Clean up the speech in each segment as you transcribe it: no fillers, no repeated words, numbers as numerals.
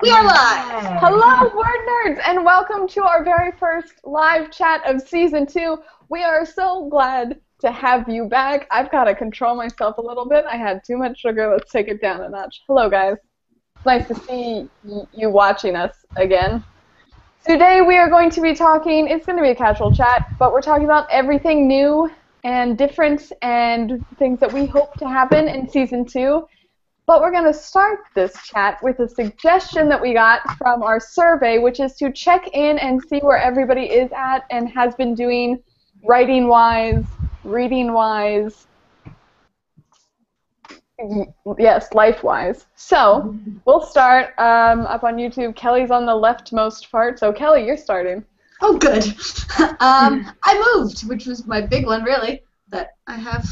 We are live! Hello, word nerds, and welcome to our very first live chat of season 2. We are so glad to have you back. I've got to control myself a little bit. I had too much sugar. Let's take it down a notch. Hello, guys. It's nice to see you watching us again. Today we are going to be talking, it's going to be a casual chat, but we're talking about everything new and different and things that we hope to happen in season 2. But we're going to start this chat with a suggestion that we got from our survey, which is to check in and see where everybody is at and has been doing writing-wise, reading-wise, yes, life-wise. So we'll start up on YouTube. Kelly's on the leftmost part, so Kelly, you're starting. Oh, good. I moved, which was my big one, really, that I have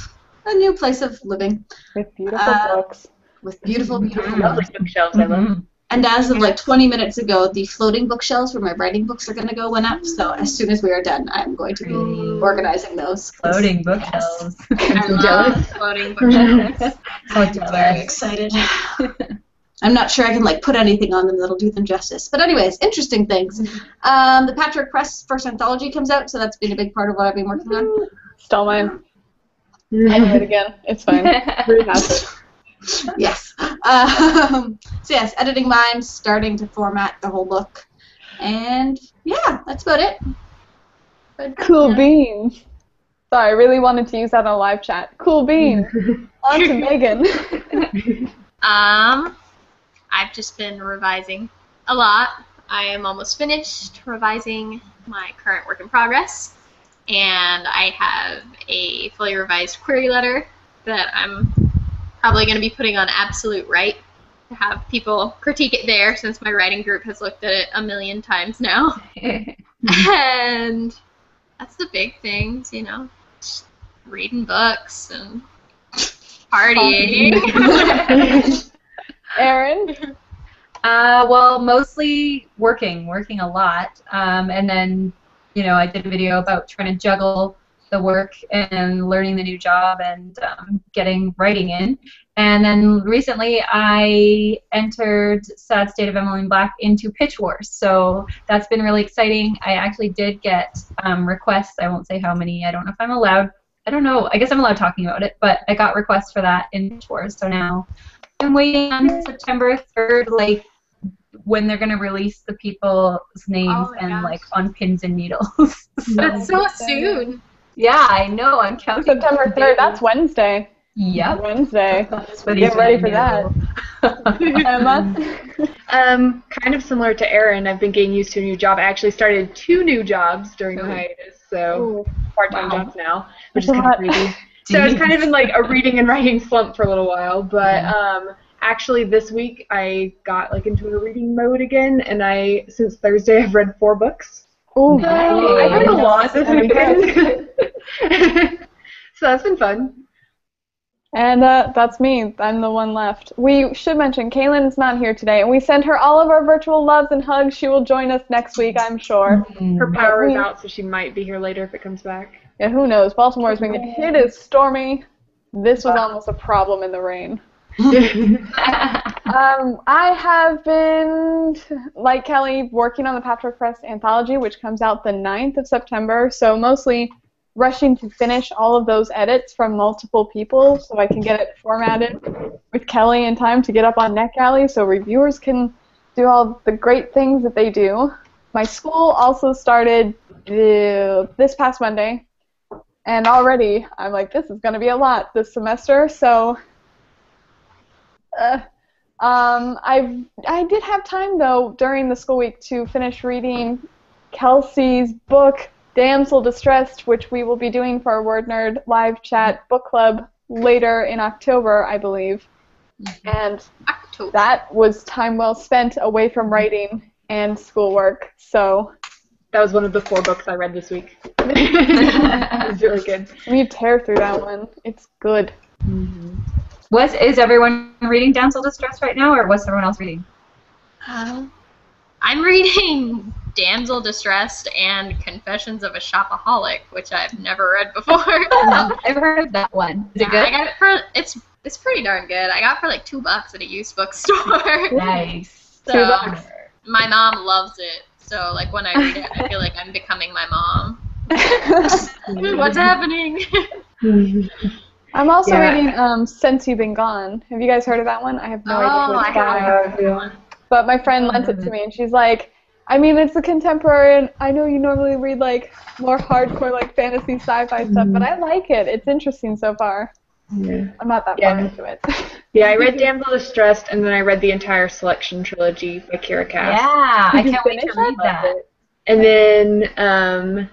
a new place of living. With beautiful books. With beautiful Lovely bookshelves, I love. And as of like 20 minutes ago, the floating bookshelves where my writing books are going to go went up. So as soon as we are done, I'm going to be organizing those. Floating bookshelves. I'm jealous. Floating bookshelves. I'm very excited. I'm not sure I can like put anything on them that'll do them justice. But anyways, interesting things. The Patrick Press first anthology comes out, so that's been a big part of what I've been working on. Stole mine. I did it again. It's fine. Really happy. Yes. So yes, editing mine, starting to format the whole book, and yeah, that's about it. But, cool beans. Sorry, I really wanted to use that on a live chat. Cool beans. On to Megan. I've just been revising a lot. I am almost finished revising my current work in progress, and I have a fully revised query letter that I'm probably going to be putting on Absolute Write to have people critique it there, since my writing group has looked at it a million times now. And that's the big things, you know, just reading books and partying. Erin? Well, mostly working a lot, and then, you know, I did a video about trying to juggle the work and learning the new job and getting writing in. And then recently I entered Sad State of Emmeline Black into Pitch Wars, so that's been really exciting. I actually did get requests. I won't say how many. I don't know if I'm allowed. I don't know. I guess I'm allowed talking about it, but I got requests for that in Pitch Wars, so now I'm waiting on September 3rd, like, when they're going to release the people's names and, like, on pins and needles. That's so soon. Yeah, I know. I'm counting. September 3rd. That's Wednesday. Yep. Wednesday. Get ready for that. Emma? Kind of similar to Erin, I've been getting used to a new job. I actually started 2 new jobs during the hiatus, so part-time jobs now, which is kind of crazy. So it's kind of in like a reading and writing slump for a little while, but actually this week I got like into a reading mode again, and since Thursday I've read 4 books. Ooh. I've read a lot this weekend. So that's been fun. And that's me. I'm the one left. We should mention Kaylin's not here today, and we send her all of our virtual loves and hugs. She will join us next week, I'm sure. Her power is out, so she might be here later if it comes back. Yeah, who knows? Baltimore's been getting hit. It's stormy. This was almost a problem in the rain. I have been, like Kelly, working on the Patrick Press anthology, which comes out the 9th of September, so mostly rushing to finish all of those edits from multiple people so I can get it formatted with Kelly in time to get up on NetGalley so reviewers can do all the great things that they do. My school also started this past Monday, and already I'm like, this is going to be a lot this semester, so I did have time, though, during the school week to finish reading Kelsey's book, Damsel Distressed, which we will be doing for our Word Nerd live chat book club later in October, I believe. And that was time well spent away from writing and schoolwork, so... That was one of the 4 books I read this week. It was really good. We tear through that one. It's good. Is everyone reading Damsel Distress right now, or what's everyone else reading? I'm reading Damsel Distressed and Confessions of a Shopaholic, which I've never read before. I've heard of that one. Is it good? I got it for it's pretty darn good. I got it for like $2 at a used bookstore. Nice. So my mom loves it. So like when I read it, I feel like I'm becoming my mom. What's happening? I'm also reading Since You've Been Gone. Have you guys heard of that one? I have no idea what it's by. But my friend lent it to me, and she's like, I mean, it's a contemporary, and I know you normally read like more hardcore like fantasy sci-fi stuff, but I like it. It's interesting so far. Yeah. I'm not that far into it. Yeah, I read Damsel Distressed, and then I read the entire Selection trilogy by Kira Cass. Yeah, I can't wait to read that. And then,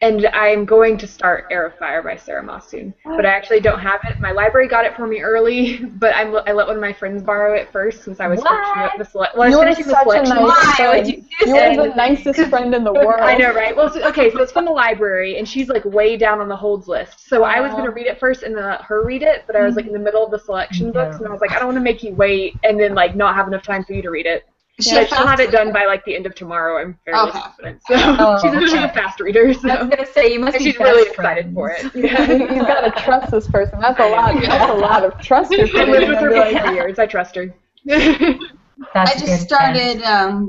and I'm going to start Heir of Fire by Sarah Moss soon, but I actually don't have it. My library got it for me early, but I let one of my friends borrow it first since I was finishing up the selection. Well, I was finishing the selection. Why would you do that? You're the nicest friend in the world. I know, right? Well, so it's from the library, and she's like way down on the holds list. So I was going to read it first and then let her read it, but I was like in the middle of the selection books, and I was like, I don't want to make you wait and then like not have enough time for you to read it. But she'll have it done by like the end of tomorrow. I'm fairly confident. So she's a fast reader. So. I was gonna say you must be she's really excited for it. Yeah. You've got to trust this person. That's a lot. That's a lot of trust. I lived with her for 4 years. I trust her. I just started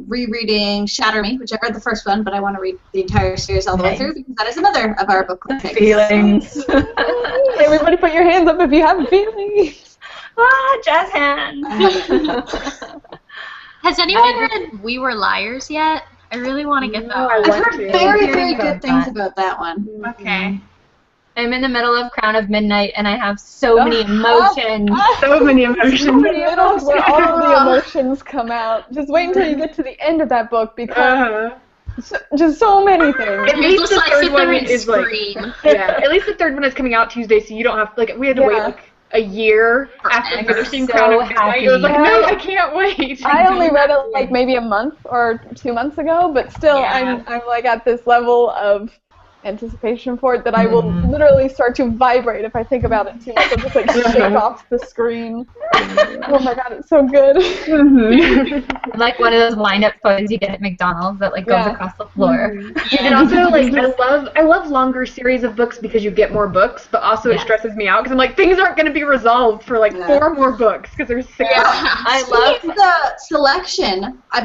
rereading Shatter Me, which I read the first one, but I want to read the entire series all the way through because that is another of our book club picks. Feelings. Everybody, put your hands up if you have feelings. Jazz hands. Has anyone read We Were Liars yet? I really want to get that one. I've heard very, very good things about that one. Okay. I'm in the middle of Crown of Midnight, and I have so many emotions. So many emotions. So many middle where all of the emotions come out. Just wait until you get to the end of that book because just so many things. At least the third one is like, at least the third one is coming out Tuesday, so you don't have we had to wait like a year after finishing Crown of Midnight. It was like, no, I can't wait. I only read it like maybe a month or 2 months ago, but still, I'm like at this level of anticipation for it that I will literally start to vibrate if I think about it too much. I'll just like shake off the screen. Oh my god, it's so good. Like one of those lineup photos you get at McDonald's that like goes across the floor. And also like I love longer series of books because you get more books, but also it stresses me out because I'm like things aren't going to be resolved for like 4 more books because there's 6. I love the Selection. I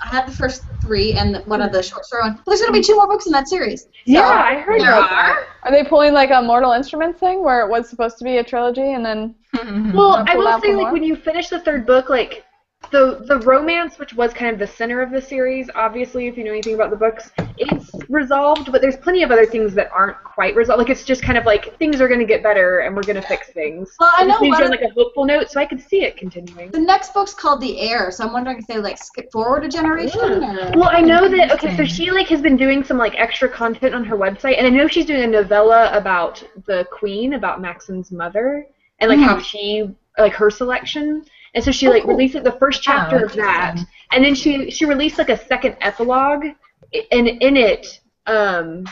had the first 3 and one of the short story ones. But there's going to be 2 more books in that series. So, I heard that. Are they pulling like a Mortal Instruments thing where it was supposed to be a trilogy and then? Well, I will say like when you finish the 3rd book, like the romance, which was kind of the center of the series, obviously, if you know anything about the books, it's resolved, but there's plenty of other things that aren't quite resolved. Like it's just kind of like things are going to get better and we're going to fix things. Well, I know on like a hopeful note, so I could see it continuing. The next book's called The Heir, so I'm wondering if they like skip forward a generation. Or... Well, I know that so she like has been doing some like extra content on her website, and I know she's doing a novella about the Queen, about Maxim's mother, and like how she like her selection. And so she like released the first chapter of that, and then she released like a second epilogue, and in it, I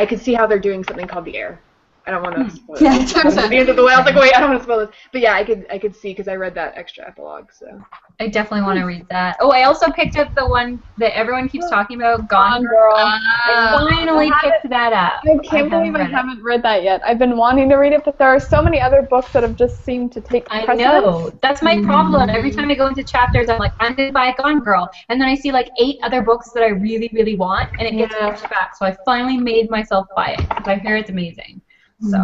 could see how they're doing something called The Heir. I don't want to spoil it. At the end of the way, I was like, wait, I don't want to spoil this. But yeah, I could see because I read that extra epilogue. So I definitely want to read that. Oh, I also picked up the one that everyone keeps talking about, Gone Girl. I finally picked that up. I can't believe I haven't read that yet. I've been wanting to read it, but there are so many other books that have just seemed to take precedence. I know. That's my problem. Every time I go into chapters, I'm like, I'm going to buy Gone Girl. And then I see like 8 other books that I really, really want, and it gets pushed back. So I finally made myself buy it because I hear it's amazing. So.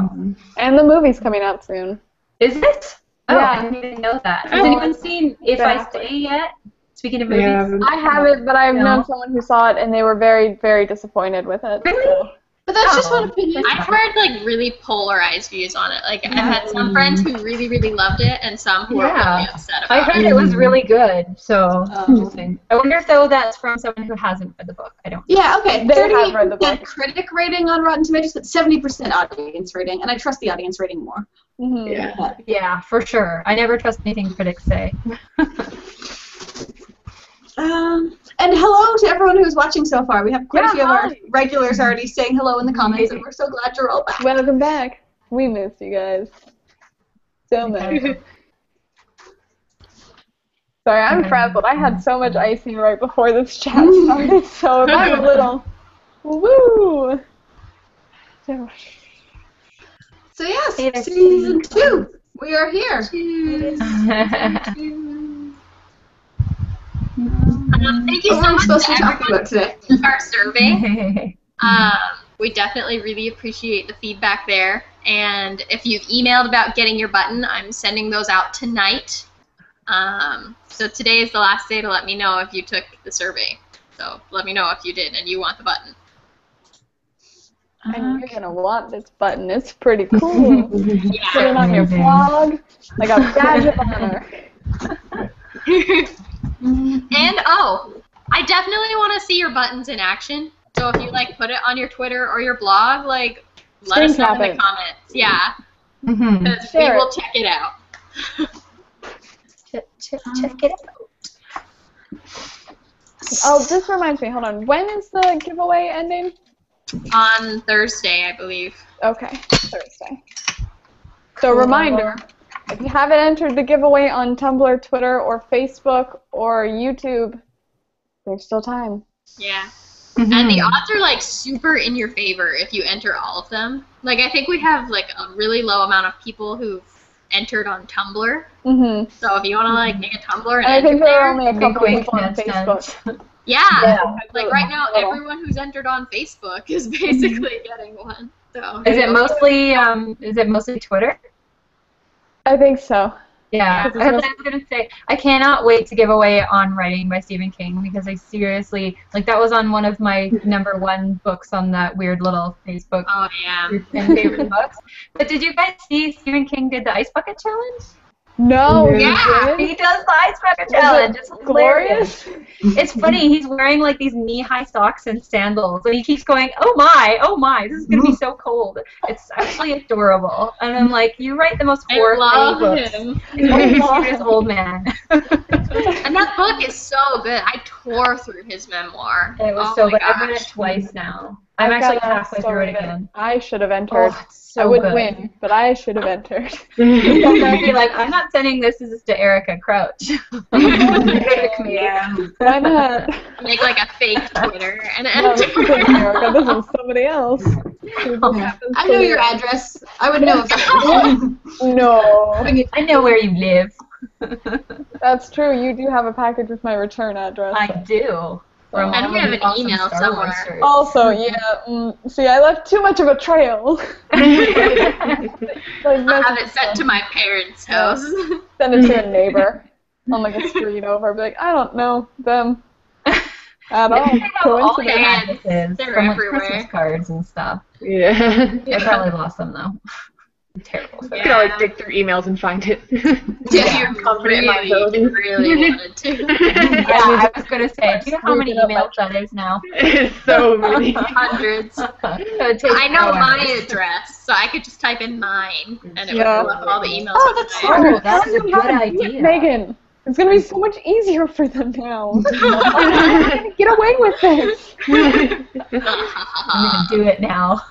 And the movie's coming out soon. Is it? Oh, yeah. I didn't even know that. Has anyone seen If I Stay yet? Speaking of movies. I haven't, but I've known someone who saw it, and they were very, very disappointed with it. Really? So. But that's just one opinion. I've heard like really polarized views on it. Like I've had some friends who really, really loved it, and some who were really upset about it. I heard it was really good. So interesting. I wonder if though that's from someone who hasn't read the book. I don't know. Yeah, okay. They have read the book. Critic rating on Rotten Tomatoes, but 70% audience rating, and I trust the audience rating more. Yeah, for sure. I never trust anything critics say. And hello to everyone who's watching so far. We have quite a few of our regulars already saying hello in the comments, and we're so glad you're all back. Welcome back. We missed you guys. So much. Sorry, I'm frazzled. I had so much icing right before this chat started, so if I'm a little... Woo! So yes, season 2. We are here. Thank you What so are we much supposed to to be talking everyone about today? who took our survey. We definitely really appreciate the feedback there. And if you've emailed about getting your button, I'm sending those out tonight. So today is the last day to let me know if you took the survey. So let me know if you did and you want the button. And you're gonna want this button. It's pretty cool. Put Yeah. it on your blog, like a badge of honor. And I definitely want to see your buttons in action. So if you like put it on your Twitter or your blog, like let us know in the comments. Yeah, because we will check it out. Check it out. Oh, this reminds me. Hold on. When is the giveaway ending? On Thursday, I believe. Okay, Thursday. So reminder, if you haven't entered the giveaway on Tumblr, Twitter, or Facebook, or YouTube, there's still time. Yeah. And the odds are like super in your favor if you enter all of them. Like I think we have like a really low amount of people who've entered on Tumblr. Mm-hmm. So if you want to like make a Tumblr and I think enter there are there, only a couple people on Facebook. yeah. Like right now, everyone who's entered on Facebook is basically getting one. So Is it mostly Twitter? I think so. Yeah, I was gonna say I cannot wait to give away On Writing by Stephen King because I seriously that was on one of my #1 books on that weird little Facebook group and favorite books. But did you guys see Stephen King did the Ice Bucket Challenge? No. Yeah. He does the Ice Bucket Challenge. It's hilarious. It's funny. He's wearing like these knee-high socks and sandals, and he keeps going, "Oh my, this is gonna be so cold." It's actually adorable, and I'm like, "You write the most horrifying books." He's this old man. And that book is so good. I tore through his memoir. It was so good. I've read it twice now. I'm actually halfway through it again. I should have entered. Oh, it's so I would good. win, but I should have entered. I'd be like, I'm not sending this to Erica Crouch. Yeah. Why not? Make like a fake Twitter and No, this enter. isn't Erica. This is somebody else. I know your address. I would know if that No. I know where you live. That's true. You do have a package with my return address. I do. And we have an email somewhere. Also, yeah. See, I left too much of a trail. I have it sent to my parents' house. Send it to a neighbor on like a street over. Be like, I don't know them at all. Coincidence. They're From everywhere. Christmas cards and stuff. Yeah. I probably lost them though. Terrible. You can always dig through emails and find it. Yeah, you really wanted to. Yeah, I was gonna say, do you know how many emails that is now? It's so many. Hundreds. I know my address, so I could just type in mine, and it would pull up all the emails. Oh, that's from smart. Oh, that was a good idea. Megan, it's gonna be so much easier for them now. I'm gonna get away with this. I'm gonna do it now.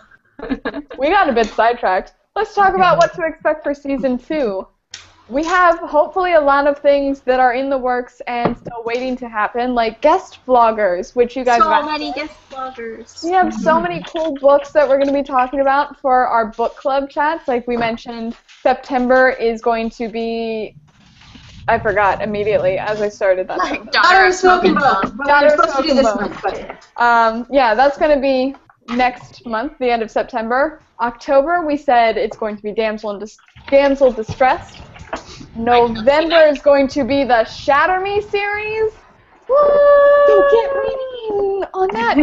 We got a bit sidetracked. Let's talk about what to expect for Season 2. We have, hopefully, a lot of things that are in the works and still waiting to happen, like guest vloggers, which you guys So many guest vloggers. We have so many cool books that we're going to be talking about for our book club chats. Like we mentioned, September is going to be... I forgot immediately as I started that. Like Daughter of Smoking Bone. Daughter of supposed to do this Smoking month, but Yeah, that's going to be next month, the end of September. October, we said it's going to be Damsel Distressed. November is going to be the Shatter Me series. Woo! So get reading on that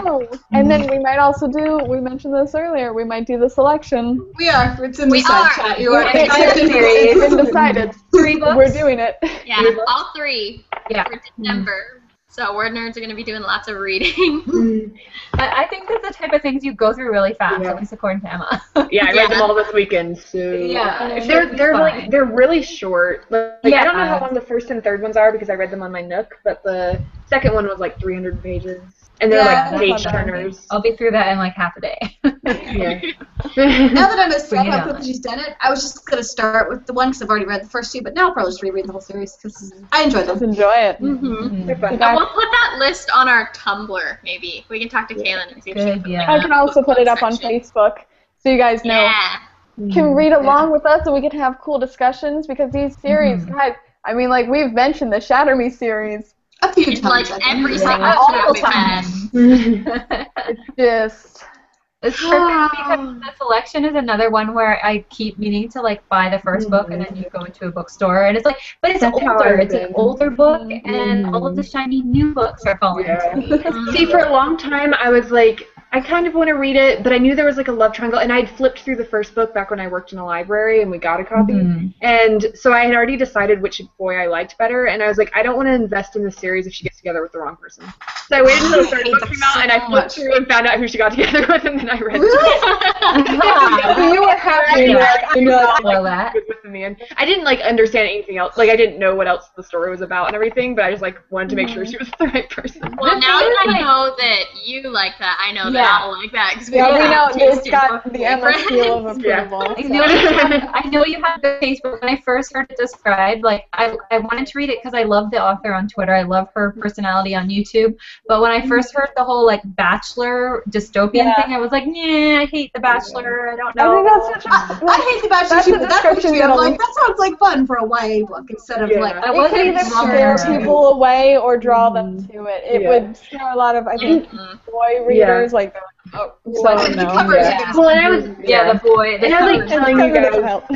now. And then we might also do, we mentioned this earlier, we might do the selection. we are. It's in the We side are. chat. You are. It's been decided. 3 books. We're doing it. Yeah, all 3 Yeah. for December. So Word Nerds are going to be doing lots of reading. I think that's the type of things you go through really fast, Yeah. at least according to Emma. Yeah, I read them all this weekend. So Yeah. they're really short. Like Yeah. I don't know how long the first and third ones are because I read them on my Nook, but the second one was like 300 pages, and they're Yeah, like page that's not bad. turners. I'll be through that in like half a day. Yeah. Now that I'm as Bring it how on. quickly she's done it, I was just going to start with the one because I've already read the first 2, but now I'll probably just reread the whole series because I enjoy Let's them. enjoy it. Mm-hmm. They're fun. And we'll put that list on our Tumblr, maybe. We can talk to Kaylin and see if she Good, can put yeah. like, I can a also book put it club up on section. Facebook so you guys know. Yeah. Can read along with us and we can have cool discussions because these series, guys, I mean, like we've mentioned the Shatter Me series. A few in times. like I think. every Yeah, single all chat the we've had. Just It's perfect because the selection is another one where I keep meaning to like buy the first book and then you go into a bookstore and it's like, but it's That's how older. I've It's an been. older book and all of the shiny new books are falling to me. See, for a long time, I was like, I kind of want to read it, but I knew there was like a love triangle, and I'd flipped through the first book back when I worked in a library, and we got a copy, and so I had already decided which boy I liked better, and I was like, I don't want to invest in the series if she gets together with the wrong person. So I waited until the third book came out, and I flipped through and found out who she got together with, and then I read it. you were happy. Yeah. And you're like, Well, that. Was with me, and I didn't like understand anything else. Like I didn't know what else the story was about and everything, but I just like wanted to make sure she was the right person. Well, now that I know that you like that, I know that I'll like that. yeah, we know it's tasted got both the Emma seal of Yeah. approval. I know you have good taste, but when I first heard it described, like I wanted to read it because I love the author on Twitter. I love her personality on YouTube. But when I first heard the whole like Bachelor dystopian thing, I was like, nah, I hate the Bachelor. I don't know. I think that's such a I hate the Bachelor That's too, a but that description actually, I'm that'll- like, that sounds like fun for a YA book instead of like. I It wasn't could either sure. scare people away or draw them to it. It would scare a lot of, I think, boy readers, like, oh, so Like, the no. covers Yeah. are gonna Well, and I was Yeah, the boy. And I was like telling you Cover doesn't guys, help.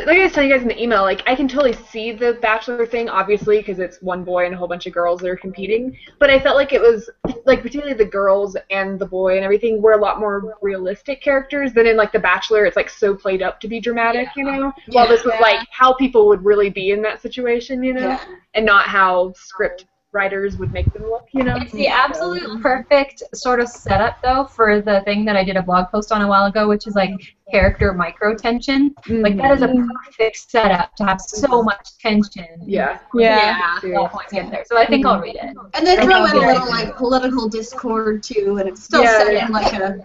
like I was telling you guys in the email, like I can totally see the Bachelor thing, obviously, because it's one boy and a whole bunch of girls that are competing. But I felt like it was like particularly the girls and the boy and everything were a lot more realistic characters than in like the Bachelor. It's like so played up to be dramatic, you know. While this was like how people would really be in that situation, you know, and not how script writers would make them look, you know. It's the absolute perfect sort of setup, though, for the thing that I did a blog post on a while ago, which is like character micro tension. Like that is a perfect setup to have so much tension. Yeah. Yeah. All points get there. So I think I'll read it. And then I throw in think a I'll little like political discord too, and it's still Yeah, set yeah. in like a.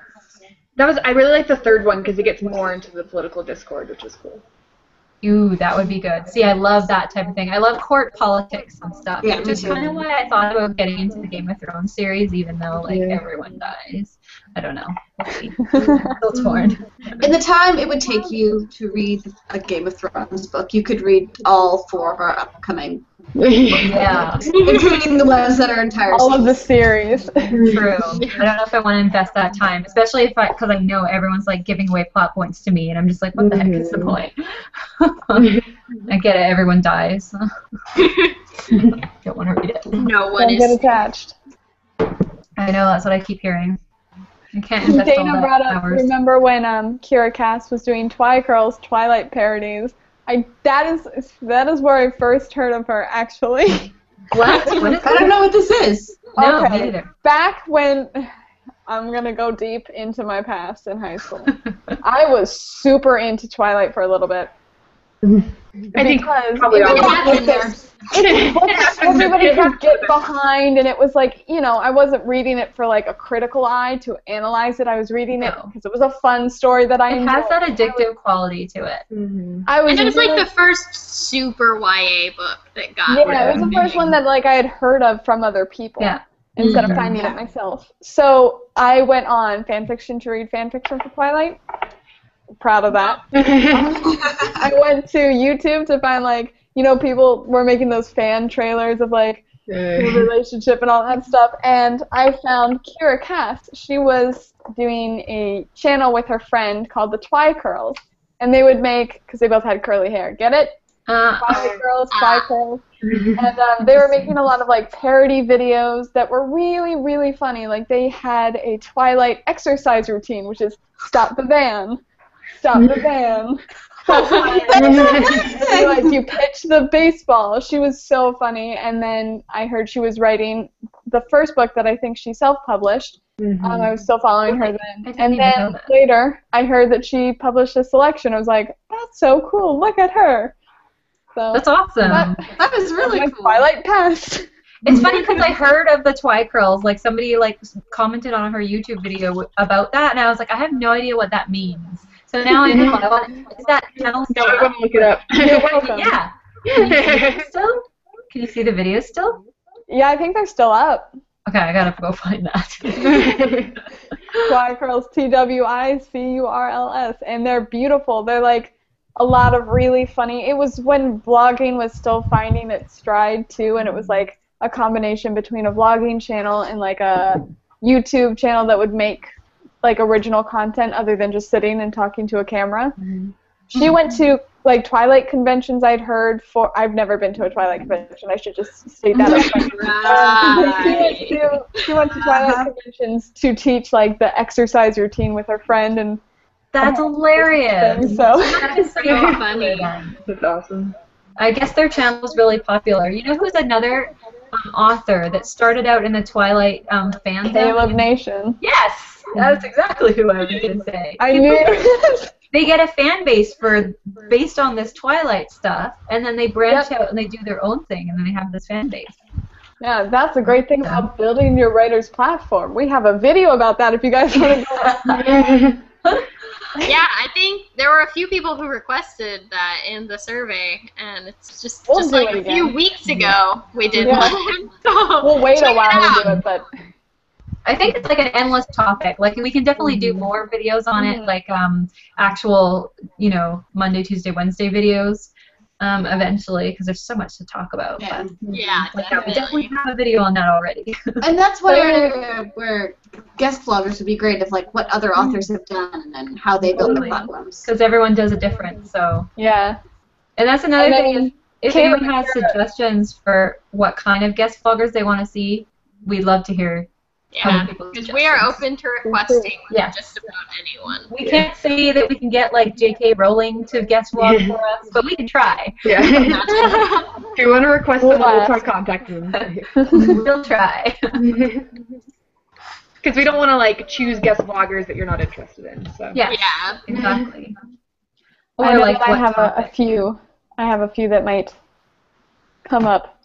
I really like the third one because it gets more into the political discord, which is cool. Ooh, that would be good. See, I love that type of thing. I love court politics and stuff, Yeah, which me is too. kind of why I thought about getting into the Game of Thrones series, even though like everyone dies. I don't know. We'll see. Still torn. In the time it would take you to read a Game of Thrones book, you could read all 4 of our upcoming, Yeah, including the ones that are entire. All of the series. true. I don't know if I want to invest that time, especially if because I know everyone's like giving away plot points to me, and I'm just like, what the heck is the point? I get it. Everyone dies. Don't want to read it. No one Don't get is. attached. I know that's what I keep hearing. I can't invest all Dana that brought up, hours. remember when Kira Cass was doing Twicurl's Twilight parodies? That is where I first heard of her, actually. What? What is I don't know what this is. No, Okay. me neither. Back when, I'm going to go deep into my past in high school. I was super into Twilight for a little bit. I think Because probably it all was of us. like this everybody could get behind, and it was like, you know, I wasn't reading it for like a critical eye to analyze it. I was reading it No. because it was a fun story that I It enjoyed. has that addictive quality to it. I was And it was like really- the first super YA book that got. yeah, it was the first one that like I had heard of from other people. Yeah. Instead of finding it myself. So I went on fanfiction to read fanfiction for Twilight. Proud of that. I went to YouTube to find like, you know, people were making those fan trailers of like the relationship and all that stuff, and I found Kira Cass. She was doing a channel with her friend called the Twicurls, and they would make, because they both had curly hair, get it? Twicurls. And they were making a lot of like parody videos that were really, really funny. Like they had a Twilight exercise routine, which is stop the van, stop the van. Stop the van. Like you pitch the baseball. She was so funny. And then I heard she was writing the first book that I think she self-published. I was still following her then. And even know then that. later, I heard that she published a selection. I was like, that's so cool. Look at her. So That's awesome. That was really my cool. Twilight past. It's funny because I heard of the Twicurls. Like somebody like commented on her YouTube video about that, and I was like, I have no idea what that means. So now I know. I want. Is that channel still I up? want to look it up. You're welcome. Yeah. Can you see it still? Can you see the video still? Yeah, I think they're still up. Okay, I gotta go find that. Twicurls, Twicurls, and they're beautiful. They're like a lot of really funny. It was when blogging was still finding its stride too, and it was like a combination between a vlogging channel and like a YouTube channel that would make like original content other than just sitting and talking to a camera. Mm-hmm. She went to like Twilight conventions. I've never been to a Twilight convention. I should just state that. She went to Twilight conventions to teach like the exercise routine with her friend, and that's hilarious. So That's so funny. That's awesome. I guess their channel is really popular. You know who's another author that started out in the Twilight fandom? Caleb Nation. Yes, that's exactly who I was going to say. I knew. They get a fan base based on this Twilight stuff, and then they branch out and they do their own thing, and then they have this fan base. Yeah, that's a great thing about building your writer's platform. We have a video about that if you guys want to go. Yeah, I think there were a few people who requested that in the survey, and it's just We'll do like it a again. few weeks ago we did Yeah. one. So We'll wait a check it while out. to do it, but I think it's like an endless topic. Like we can definitely do more videos on it, like actual, Monday, Tuesday, Wednesday videos eventually, because there's so much to talk about. Yeah. Yeah, We definitely. definitely have a video on that already. And that's where guest vloggers would be great, of like what other authors have done and how they build their Totally. platforms. Because everyone does it different, so. yeah. And that's another And thing then is, if Caleb, anyone has suggestions for what kind of guest vloggers they want to see, we'd love to hear Yeah, other people's because we are suggestions. open to requesting Yeah. just about anyone. We can't say that we can get like J.K. Rowling to guest vlog for us, but we can try. Yeah. If you want to request them, we'll try contacting them. We'll try. Because we don't want to like choose guest vloggers that you're not interested in. So. Yeah, Yeah. exactly. I Or know like that I what have a topic. few. I have a few that might come up.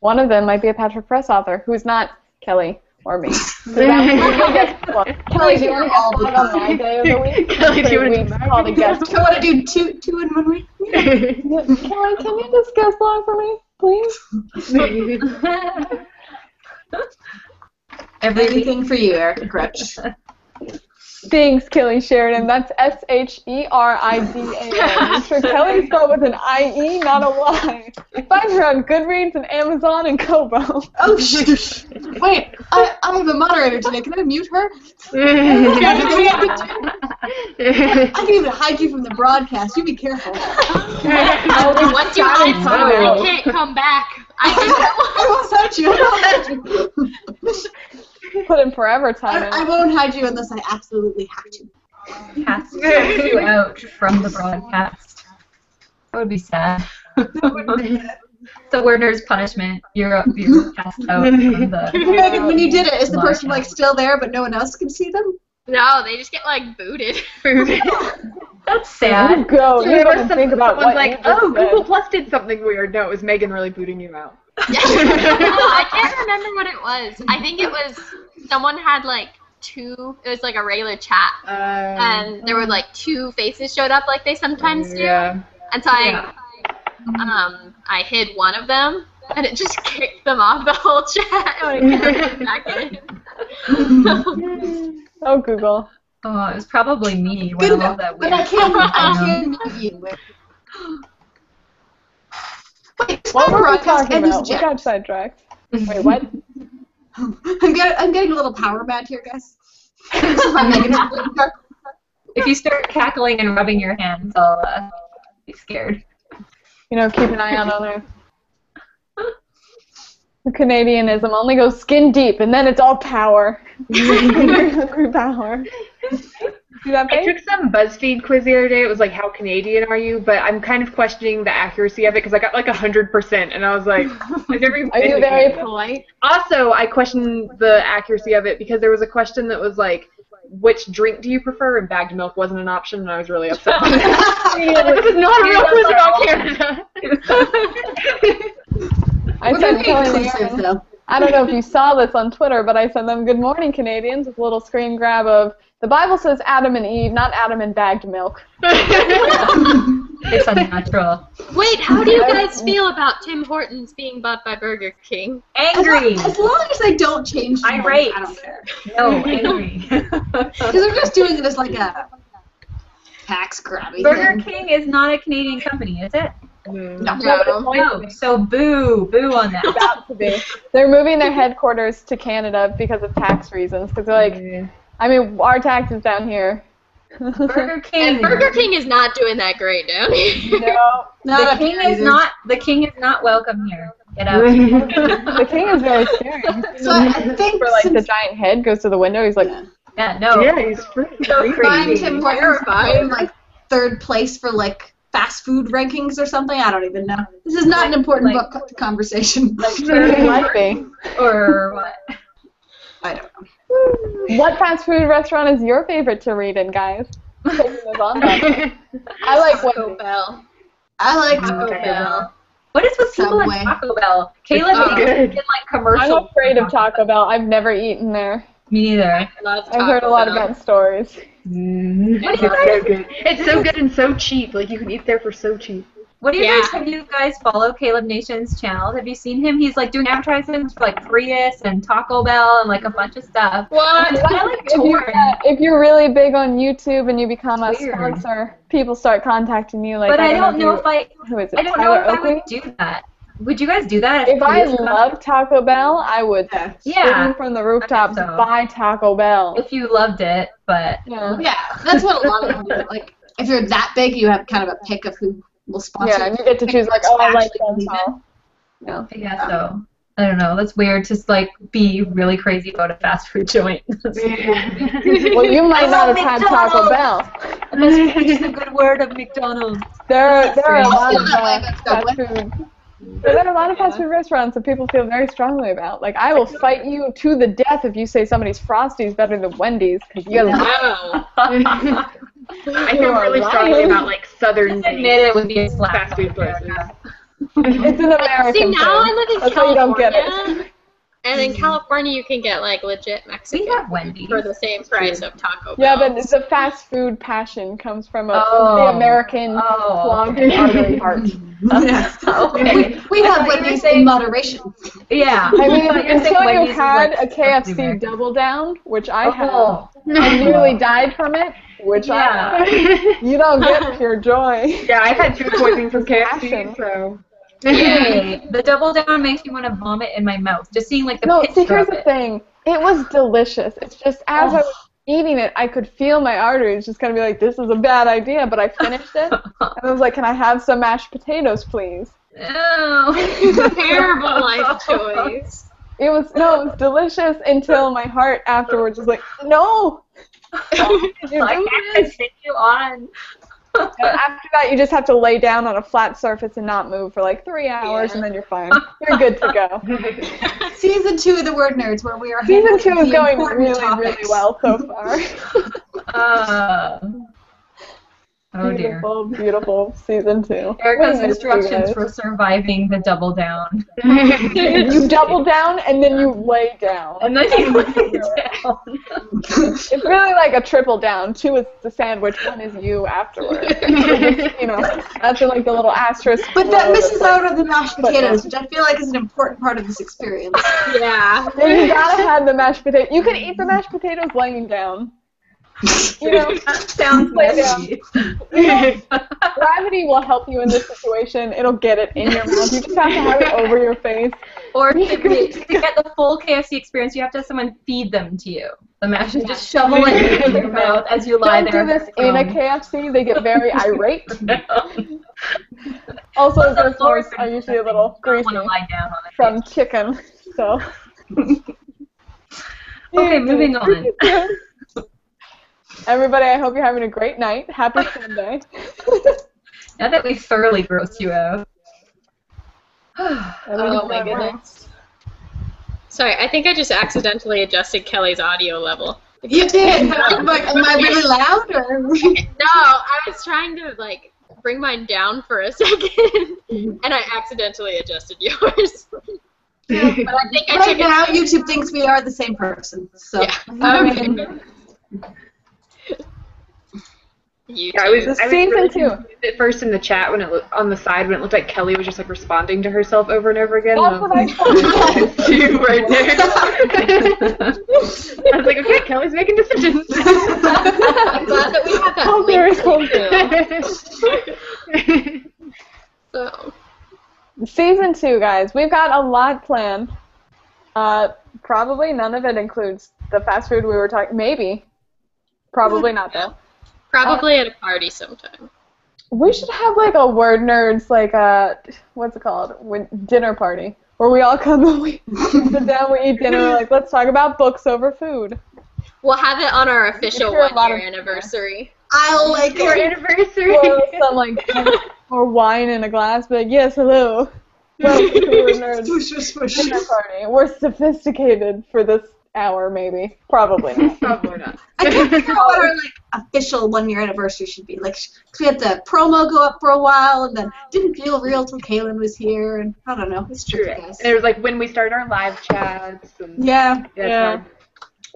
One of them might be a Patrick Press author who's not Kelly or me. Kelly, do you want to guest vlog on my day of the week? Kelly, do you want to Weeks called a guest Do you want to do two in 1 week? Kelly, can you just guest vlog for me, please? Anything for you, Erica Crutch. Thanks, Kelly Sheridan. That's SHERIDAN. Make sure Kelly spelled with an IE, not a Y. Find her on Goodreads and Amazon and Kobo. Oh, shh. Wait, I have a moderator today. Can I mute her? I can even hide you from the broadcast. You be careful. Once you hide someone, you can't come back. I won't hide you. Put in forever time in I it. won't hide you unless I absolutely have to. Cast you out from the broadcast. That would be sad. The Werner's punishment. You're cast out from the. Megan, when you did it, is the broadcast. person like still there but no one else can see them? No, they just get like booted. That's sad. Go. You don't even think about Someone's what like, you just oh, said. Google Plus did something weird. No, it was Megan really booting you out. Yeah. I can't remember what it was. I think it was someone had like two. It was like a regular chat, and there were like two faces showed up like they sometimes do. Yeah. And so I hid one of them, and it just kicked them off the whole chat. When I came back in. Oh, Google. Oh, it was probably me. Good One of all enough, that but I weird. can mute you. Wait, What were we broadcast talking ends about? We Jet. got sidetracked. Wait, what? I'm getting a little power mad here, guys. I'm Megan. If you start cackling and rubbing your hands, I'll be scared. You know, keep an eye out on her. Her Canadianism only goes skin deep, and then it's all power. Hungry power. See that I thing? took some BuzzFeed quiz the other day. It was like, how Canadian are you? But I'm kind of questioning the accuracy of it because I got like 100%, and I was like, I've never even Are been you to very Canada. polite? Also, I questioned the accuracy of it because there was a question that was like, which drink do you prefer? And bagged milk wasn't an option, and I was really upset. This is not a real quiz about Canada. I We're sent very Kelly and inclusive, Aaron. though. I don't know if you saw this on Twitter, but I sent them "Good morning, Canadians" with a little screen grab of the Bible says Adam and Eve, not Adam and bagged milk. It's unnatural. Wait, how do you guys feel about Tim Hortons being bought by Burger King? Angry. As long as they don't change the Irate. I don't care. No, angry. Because they're just doing it as like a tax grabby Burger thing. King is not a Canadian company, is it? No. No, so boo on that. About to be. They're moving their headquarters to Canada because of tax reasons. Because they're like, I mean, our taxes down here. Burger King. And Burger King is not doing that great down here. No, The king is not welcome here. Get out. the king is very scary. So I think For like the since giant head goes to the window, he's like, Yeah, no. Yeah, he's pretty find crazy. Tim Hortons in like third place for like fast food rankings or something. I don't even know. This is not an important Like- book conversation. it might be. Or what? I don't know. What fast food restaurant is your favorite to read in, guys? Taking this on that. I like Taco what. Bell. I like Taco Bell. What is with people Subway. in Taco Bell? Caleb Oh, makes good. it like commercials. I'm afraid of Taco Bell. I've never eaten there. Me neither. I love Taco I've heard a lot of Bell. bad stories. It's so good. It's so good and so cheap. Like, you can eat there for so cheap. What do you Yeah. guys? Have you guys follow Caleb Nation's channel? Have you seen him? He's like doing advertisements for like Prius and Taco Bell and like a bunch of stuff. What? I like If you're really big on YouTube and you become a Weird. sponsor, people start contacting you. Like, But I don't if know you- if I. Who is it? I don't know Tyler if I Oakley? would do that. Would you guys do that? If I you- loved Taco Bell, I would Yeah. scream from the rooftops, so. buy Taco Bell. If you loved it, but Yeah. Yeah, that's what a lot of people do. Like, if you're that big, you have kind of a pick of who will sponsor. Yeah, and you get to choose, like, oh, I like them. Yeah. I guess so. I don't know. That's weird to like be really crazy about a fast food joint. Well, you might not have had Taco Bell. That's a good word of McDonald's. There are a lot of Feel that way about fast Subway. food. There are a lot of fast food restaurants that people feel very strongly about. Like, I will fight you to the death if you say somebody's Frosty's better than Wendy's, because you gotta No. I feel really strongly about, like, southern Admit it would be a slap. fast food places. It's an American See, thing. now I live in That's why you don't get California. it. And in California, you can get like legit We Mexican have Wendy's. for the same price of Taco Bell. Yeah, but the fast food passion comes from Oh. the American Oh. clogged artery heart. Yeah. Okay. We have I thought you were Wendy's saying- in moderation. Yeah. I mean, But you're saying until you Wendy's is, had like, a KFC everywhere. Double Down, which I have, Oh. and nearly died from it, which I Yeah. have, you don't get pure joy. Yeah, I've had food poisoning from KFC, Passion. so. Yay. The double down makes me want to vomit in my mouth. Just seeing like the No, picture see, here's of the it. thing. It was delicious. It's just as I was eating it, I could feel my arteries just kind of be like, this is a bad idea, but I finished it, and I was like, can I have some mashed potatoes, please? Oh. Terrible life choice. It was delicious until my heart afterwards was like, no. You I do can't this. continue on. And after that, you just have to lay down on a flat surface and not move for like 3 hours, Yeah. and then you're fine. You're good to go. Season 2 of the Word Nerds, where we are Season 2 handling is the going important really, topics. really well so far. Oh dear. Beautiful, beautiful Season 2. Erica's We miss you instructions guys. for surviving the double down. You double down and then you lay down. And then you lay down. It's really like a triple down. 2 is the sandwich, 1 is you afterwards. You know, that's like the little asterisk. But that below misses the- out on the mashed potatoes, which I feel like is an important part of this experience. Yeah. You gotta have the mashed potato. You can eat the mashed potatoes laying down. You know, That sounds Lay down. messy. gravity will help you in this situation. It'll get it in your mouth. You just have to have it over your face. Or to get the full KFC experience, you have to have someone feed them to you. The mash is just shovel it into your mouth as you lie Don't there. do this in a KFC. They get very irate. Also, On the their floor floors are usually a little I greasy want to lie down on it. from chicken. So. Okay, moving on. Everybody, I hope you're having a great night. Happy Sunday. Now that we thoroughly grossed you out. Oh my goodness. Sorry, I think I just accidentally adjusted Kelly's audio level. You did. Am I really loud? Or? No, I was trying to like bring mine down for a second, and I accidentally adjusted yours. But I think I Right took now, YouTube thinks we are the same person. So. Yeah. Okay. Yeah, I was Season really 2. confused at first in the chat when it on the side when it looked like Kelly was just like responding to herself over and over again. That's what I thought. It's you right there. I was like, okay, Kelly's making decisions. I'm glad that we have that Oh, link. very cool. So. Season 2, guys. We've got a lot planned. Probably none of it includes the fast food we were talking. Maybe. Probably not, though. Probably at a party sometime. We should have, like, a Word Nerds, like, what's it called? Dinner party. Where we all come and we sit down, we eat dinner, we're like, let's talk about books over food. We'll have it on our official Sure, a lot 1-year of- anniversary. I'll like Your it. anniversary. Or some, like, or wine in a glass, but like, yes, hello. Welcome to Word Nerds Swish, swish, swish. dinner party. We're sophisticated for this hour, maybe. Probably not. Probably not. I can't figure out what our like official 1-year anniversary should be. Like, 'cause we had the promo go up for a while, and then didn't feel real till Kaylin was here, and I don't know. It's tricky, guys. And it was like when we started our live chats. And Yeah. Yeah.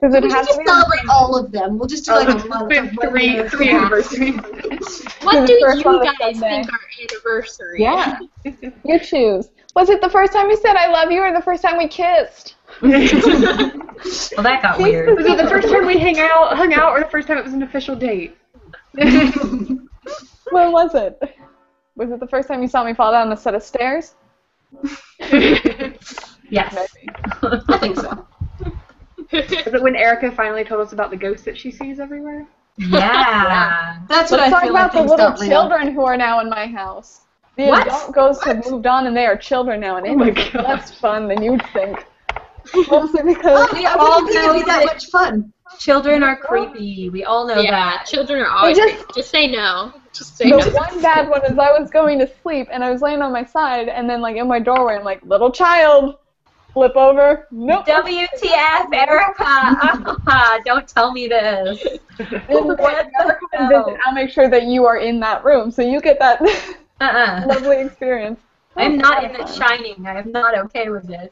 Because it We should has to just be celebrate all of them. We'll just do like a month of three anniversaries. What the do first you one was guys Sunday. think our anniversary? Yeah. You choose. Was it the first time we said I love you or the first time we kissed? Well, that got weird. Was it the first time we hung out, or the first time it was an official date? When was it? Was it the first time you saw me fall down a set of stairs? Yes. I think so. Was it when Erica finally told us about the ghosts that she sees everywhere? Yeah. That's what Let's I talk feel like about the things little got real. children who are now in my house. The What? adult ghosts have moved on and they are children now, and Oh my it's God. less fun than you'd think. Mostly because Oh, yeah, all know be that much fun. Children are creepy. We all know Yeah, that. children are always just- creepy. Just say no. Just say the no. one bad one is I was going to sleep and I was laying on my side and then like in my doorway I'm like, little child, flip over. Nope. WTF, Erica? Don't tell me this. And What when you ever the come and hell? visit, I'll make sure that you are in that room so you get that lovely experience. I'm not in The Shining. I am not okay with this.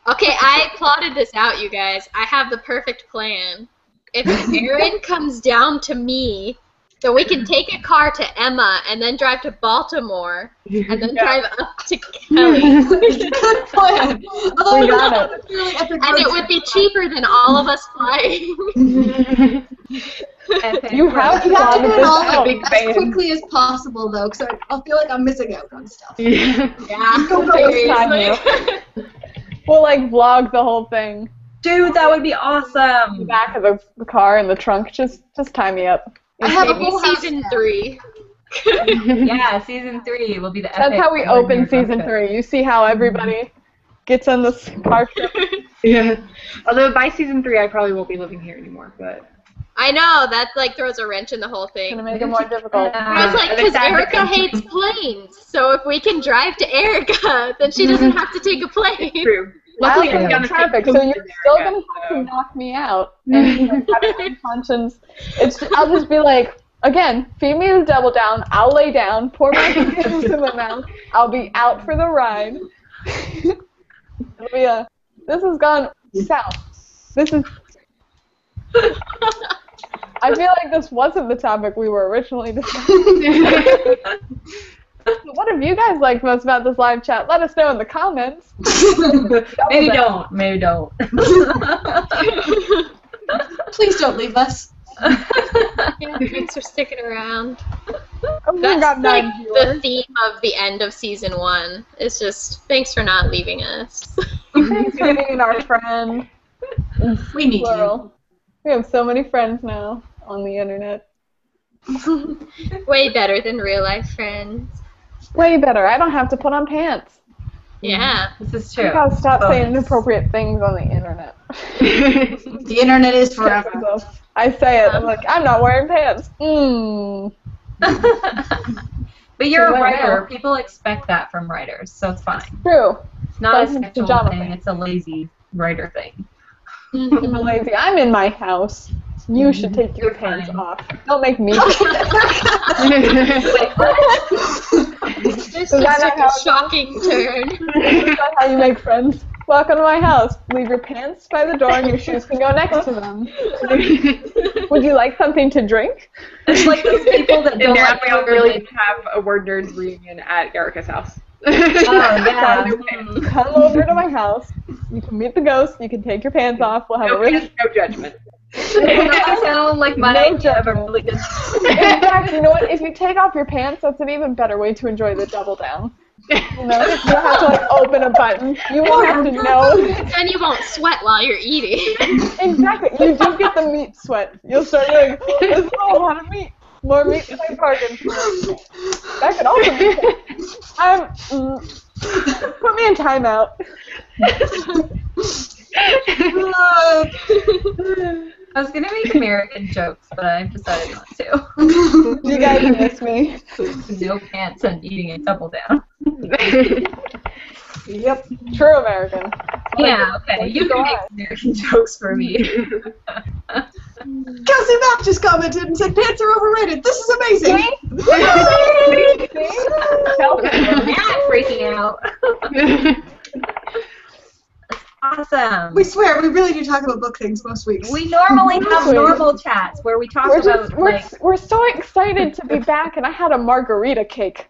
Okay, I plotted this out, you guys. I have the perfect plan. If Aaron comes down to me, then we can take a car to Emma and then drive to Baltimore and then drive up to Kelly. Good plan. Although We got it. it's really epic And it road would be cheaper than all of us flying. Epic. You have to You have plan to do it this all out. big as fan. quickly as possible, though, because I'll feel like I'm missing out on stuff. Yeah, FaceTime seriously. We'll like vlog the whole thing. Dude, that would be The awesome. back of the car in the trunk. Just tie me up. I have a Maybe whole house season now. 3. Yeah, season 3 will be the epic. That's how we Word open Nerd season Road 3. You see how everybody gets on this car trip. Yeah. Although by season 3 I probably won't be living here anymore, but I know, that like throws a wrench in the whole It's thing. gonna make it more difficult. I was like, I'm because excited Erica to- hates planes, so if we can drive to Erica, then she doesn't have to take a plane. true. I Luckily, also I'm hate on the traffic, same so coast you're as still Erica, gonna have to so- knock me out and like, have my conscience. I'll just be like, again, feed me the double down. I'll lay down, pour my potatoes in my mouth. I'll be out for the ride. It'll be this has gone south. This is. I feel like this wasn't the topic we were originally discussing. What have you guys liked most about this live chat? Let us know in the comments. Maybe don't. Maybe don't. Please don't leave us. Yeah, thanks for sticking around. Oh, we That's got like 9 the viewers. theme of the end of season 1. It's just, thanks for not leaving us. Thanks for being our friend. We need you. Plural. We have so many friends now on the internet. Way better than real life friends. Way better. I don't have to put on pants. Yeah. This is I true. gotta stop saying Bonus. inappropriate things on the internet. The internet is forever. So I say it. I'm like, I'm not wearing pants. But you're a So right writer. now- People expect that from writers, so it's fine. True. It's not a That's a sexual pajama thing. thing. It's a lazy writer thing. I'm lazy. I'm in my house. You should take your You're pants fine. off. Don't make me. This Is that took not how a it shocking turn. That's not how you make friends. Welcome to my house. Leave your pants by the door and your shoes can go next to them. Would you like something to drink? It's like those people that And don't now like we'll really have a Word Nerds reunion at Erica's house. Oh, yeah. Come over to my house. You can meet the ghost. You can take your pants off. We'll have a No, really. no judgment. That sound like my No idea of a judgment. really good. In fact, you know what? If you take off your pants, that's an even better way to enjoy the double down. You know, you don't have to like open a button. You won't have to know. Then you won't sweat while you're eating. Exactly. You do get the meat sweat. You'll start going, this is a lot of meat. More meat than I bargained for. That could also be. Put me in timeout. I was gonna make American jokes, but I've decided not to. You guys miss me. No pants and eating a double down. Yep. True American. Yeah, okay. You can make American jokes for me. Kelsey Mack just commented and said pants are overrated. This is amazing. Matt freaking out. Awesome. We swear, we really do talk about book things most weeks. We normally have normal chats where we talk about we're so excited to be back, and I had a margarita cake.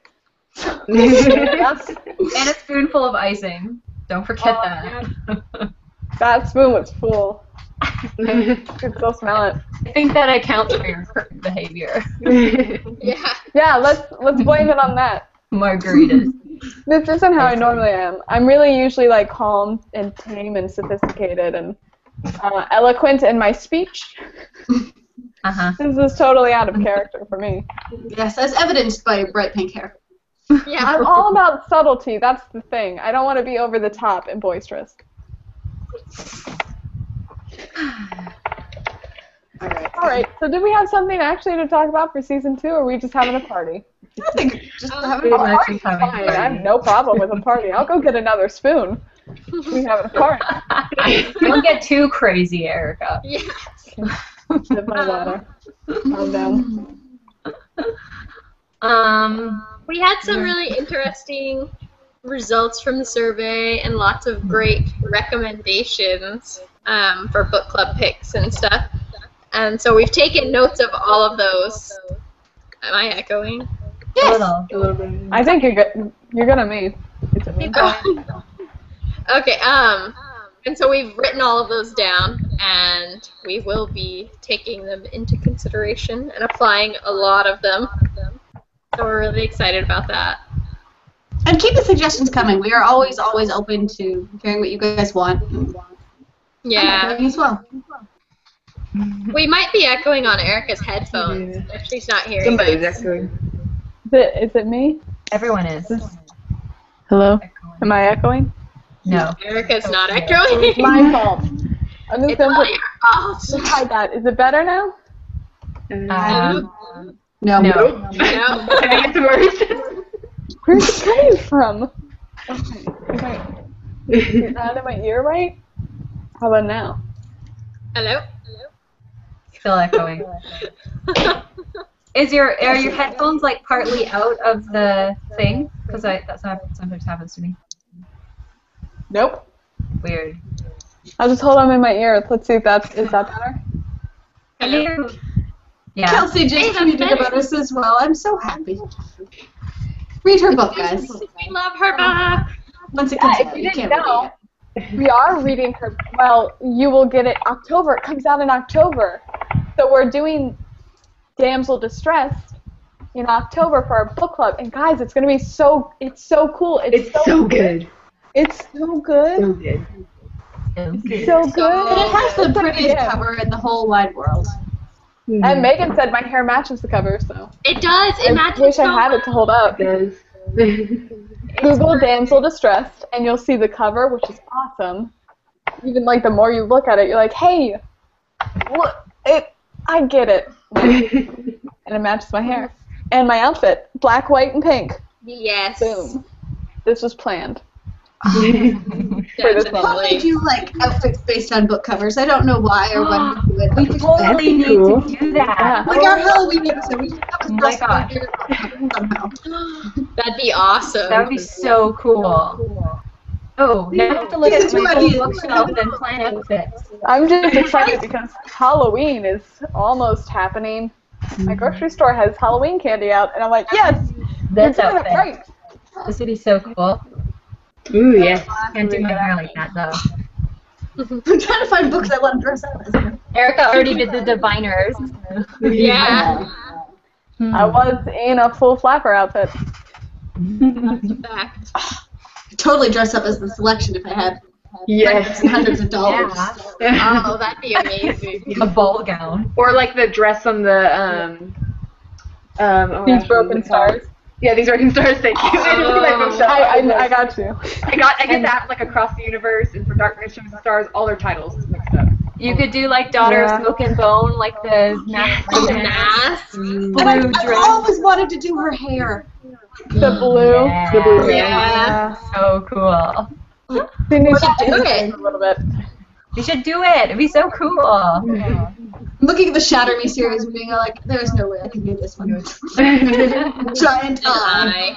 and a spoonful of icing. Don't forget that. That spoon was full. You could still smell it. I think that accounts for your current behavior. Yeah. Yeah, let's blame it on that. Margaritas. This isn't how I normally am. I'm really usually like calm and tame and sophisticated and eloquent in my speech. Uh-huh. This is totally out of character for me. Yes, as evidenced by your bright pink hair. Yeah. I'm all about subtlety. That's the thing. I don't want to be over the top and boisterous. All right. So did we have something actually to talk about for season 2, or are we just having a party? I think just having Pretty a much party. just having a Fine. party. I have no problem with a party. I'll go get another spoon. We having a party. Don't get too crazy, Erica. Yeah. Sip my water. Calm down. We had some really interesting results from the survey and lots of great recommendations for book club picks and stuff. And so we've taken notes of all of those. Am I echoing? Yes. A little bit. I think you're gonna me. Is it me? Okay, and so we've written all of those down, and we will be taking them into consideration and applying a lot of them. So we're really excited about that. And keep the suggestions coming. We are always open to hearing what you guys want. Yeah. As well. We might be echoing on Erica's headphones if she's not hearing Somebody's us. echoing. Is it me? Everyone is. Hello? Am I echoing? No. Erica's not echoing. It's my fault. I'm just It's gonna all put. your fault. Let's hide that. Is it better now? No. No. No. I think it's worse. Where's it coming from? Okay. Is it out of my ear right? How about now? Hello? Still echoing. Are your headphones like partly out of the thing? Because that sometimes happens to me. Nope. Weird. I'll just hold them in my ear. Let's see if is that better? Hello? Yeah. Kelsey just Hey, that's tweeted better. about us as well. I'm so happy. Read her book, guys. We love her book. Once it comes If out, you you didn't can't read know, it. we are reading her. Well, you will get it October. It comes out in October. So we're doing Damsel Distressed in October for our book club. And guys, it's going to be it's so cool. It's so good. It's so good. So good. It's so good. And it has the prettiest Yeah. cover in the whole wide world. And Megan said my hair matches the cover, so It does. It I matches wish so I had it to hold up. It Google Damsel Distressed, and you'll see the cover, which is awesome. Even like the more you look at it, you're like, hey, look, I get it. And it matches my hair and my outfit, black, white, and pink. Yes. Boom. This was planned. For this How moment. many do like outfits based on book covers? I don't know why or when we do it. We totally need cool. to do that. Yeah. Like our Halloween episode, we should have Oh my gosh. somehow. That'd be awesome. That would be so cool. Oh, now I have to look at Two my ideas. whole bookshelf and plan outfits. I'm just excited because Halloween is almost happening. My grocery store has Halloween candy out, and I'm like, yes, This you're doing it outfit. right. This would be so cool. Ooh, yeah. Can't do my hair like that though. I'm trying to find books I want to dress up as. Erica already did the diviners. Yeah. I was in a full flapper outfit. That's a fact. Totally dress up as the selection if I had Yes. hundreds of dollars. Yeah. Oh, that'd be amazing. A ball gown. Or like the dress on the These broken stars. Yeah, these broken stars. Thank you. I got you. I get that like Across the Universe and For Darkness Shows the Stars, all their titles mixed up. You could do like Daughter of Smoke and Bone, like the mask. And I've always wanted to do her hair. The blue. Yeah. The blue. Yeah. So cool. Then you should do Okay. it a little bit. We should do it. It'd be so cool. Looking at the Shatter Me series and being like, there's no way I can do this one. Giant eye.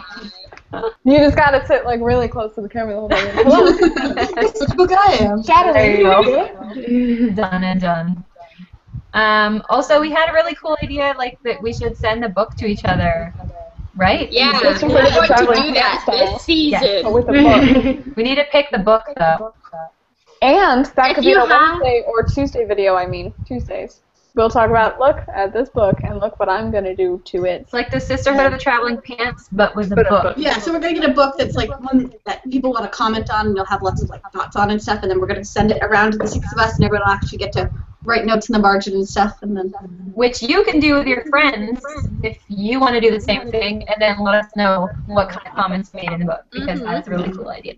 You just gotta sit like really close to the camera the whole time. Hello. That's the book I am. There you go. Done and done. Also, we had a really cool idea, like that we should send a book to each other, right? Yeah, It's we're really going to traveling do that style. this season. With the book. We need to pick the book though. And that If could be you a have- Wednesday or Tuesday video, Tuesdays. We'll talk about, look at this book and look what I'm going to do to it. It's like the Sisterhood of the Traveling Pants, but with a book. Yeah, so we're gonna get a book that's like one that people want to comment on, and you'll have lots of like thoughts on and stuff, and then we're gonna send it around to the 6 of us, and everyone will actually get to write notes in the margin and stuff, and then. Which you can do with your friends if you want to do the same thing, and then let us know what kind of comments made in the book, because that's a really cool idea.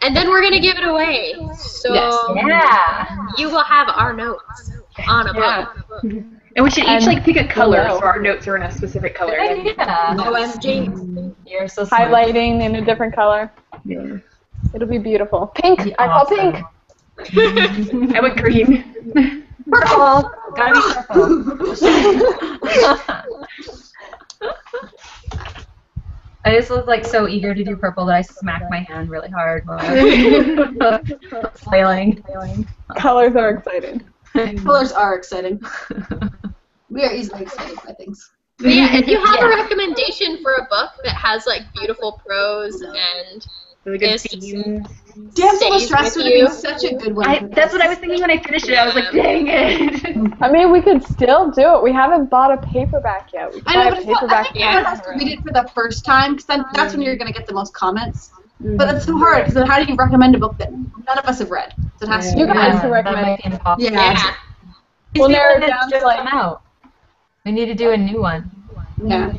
And then we're going to give it away. So Yeah. you will have our notes on a book. And we should each like pick a color Hello. so our notes are in a specific color. Yeah. OMG. You're so smart. Highlighting in a different color. Yeah. It'll be beautiful. Pink! Be I call awesome. pink! I went green. Purple. Gotta be purple. I just was like so eager to do purple that I smacked my hand really hard while I was flailing. Colors are exciting. Colors are exciting. We are easily excited by things. But yeah, if you have a recommendation for a book that has like beautiful prose and Really good Yes. themes. Damn Full of Stays Stress with would have you. been such a good one. That's what I was thinking when I finished it. I was like, dang it. I mean, we could still do it. We haven't bought a paperback yet. We could I know, buy but a I think paperback. Yeah. one has to read it for the first time, because then that's when you're going to get the most comments. But that's so hard, because then how do you recommend a book that none of us have read? So it has to You be guys can that recommend. might be impossible. yeah. We'll These narrow people it that down just to, like- come out. We need to do a new one. Yeah.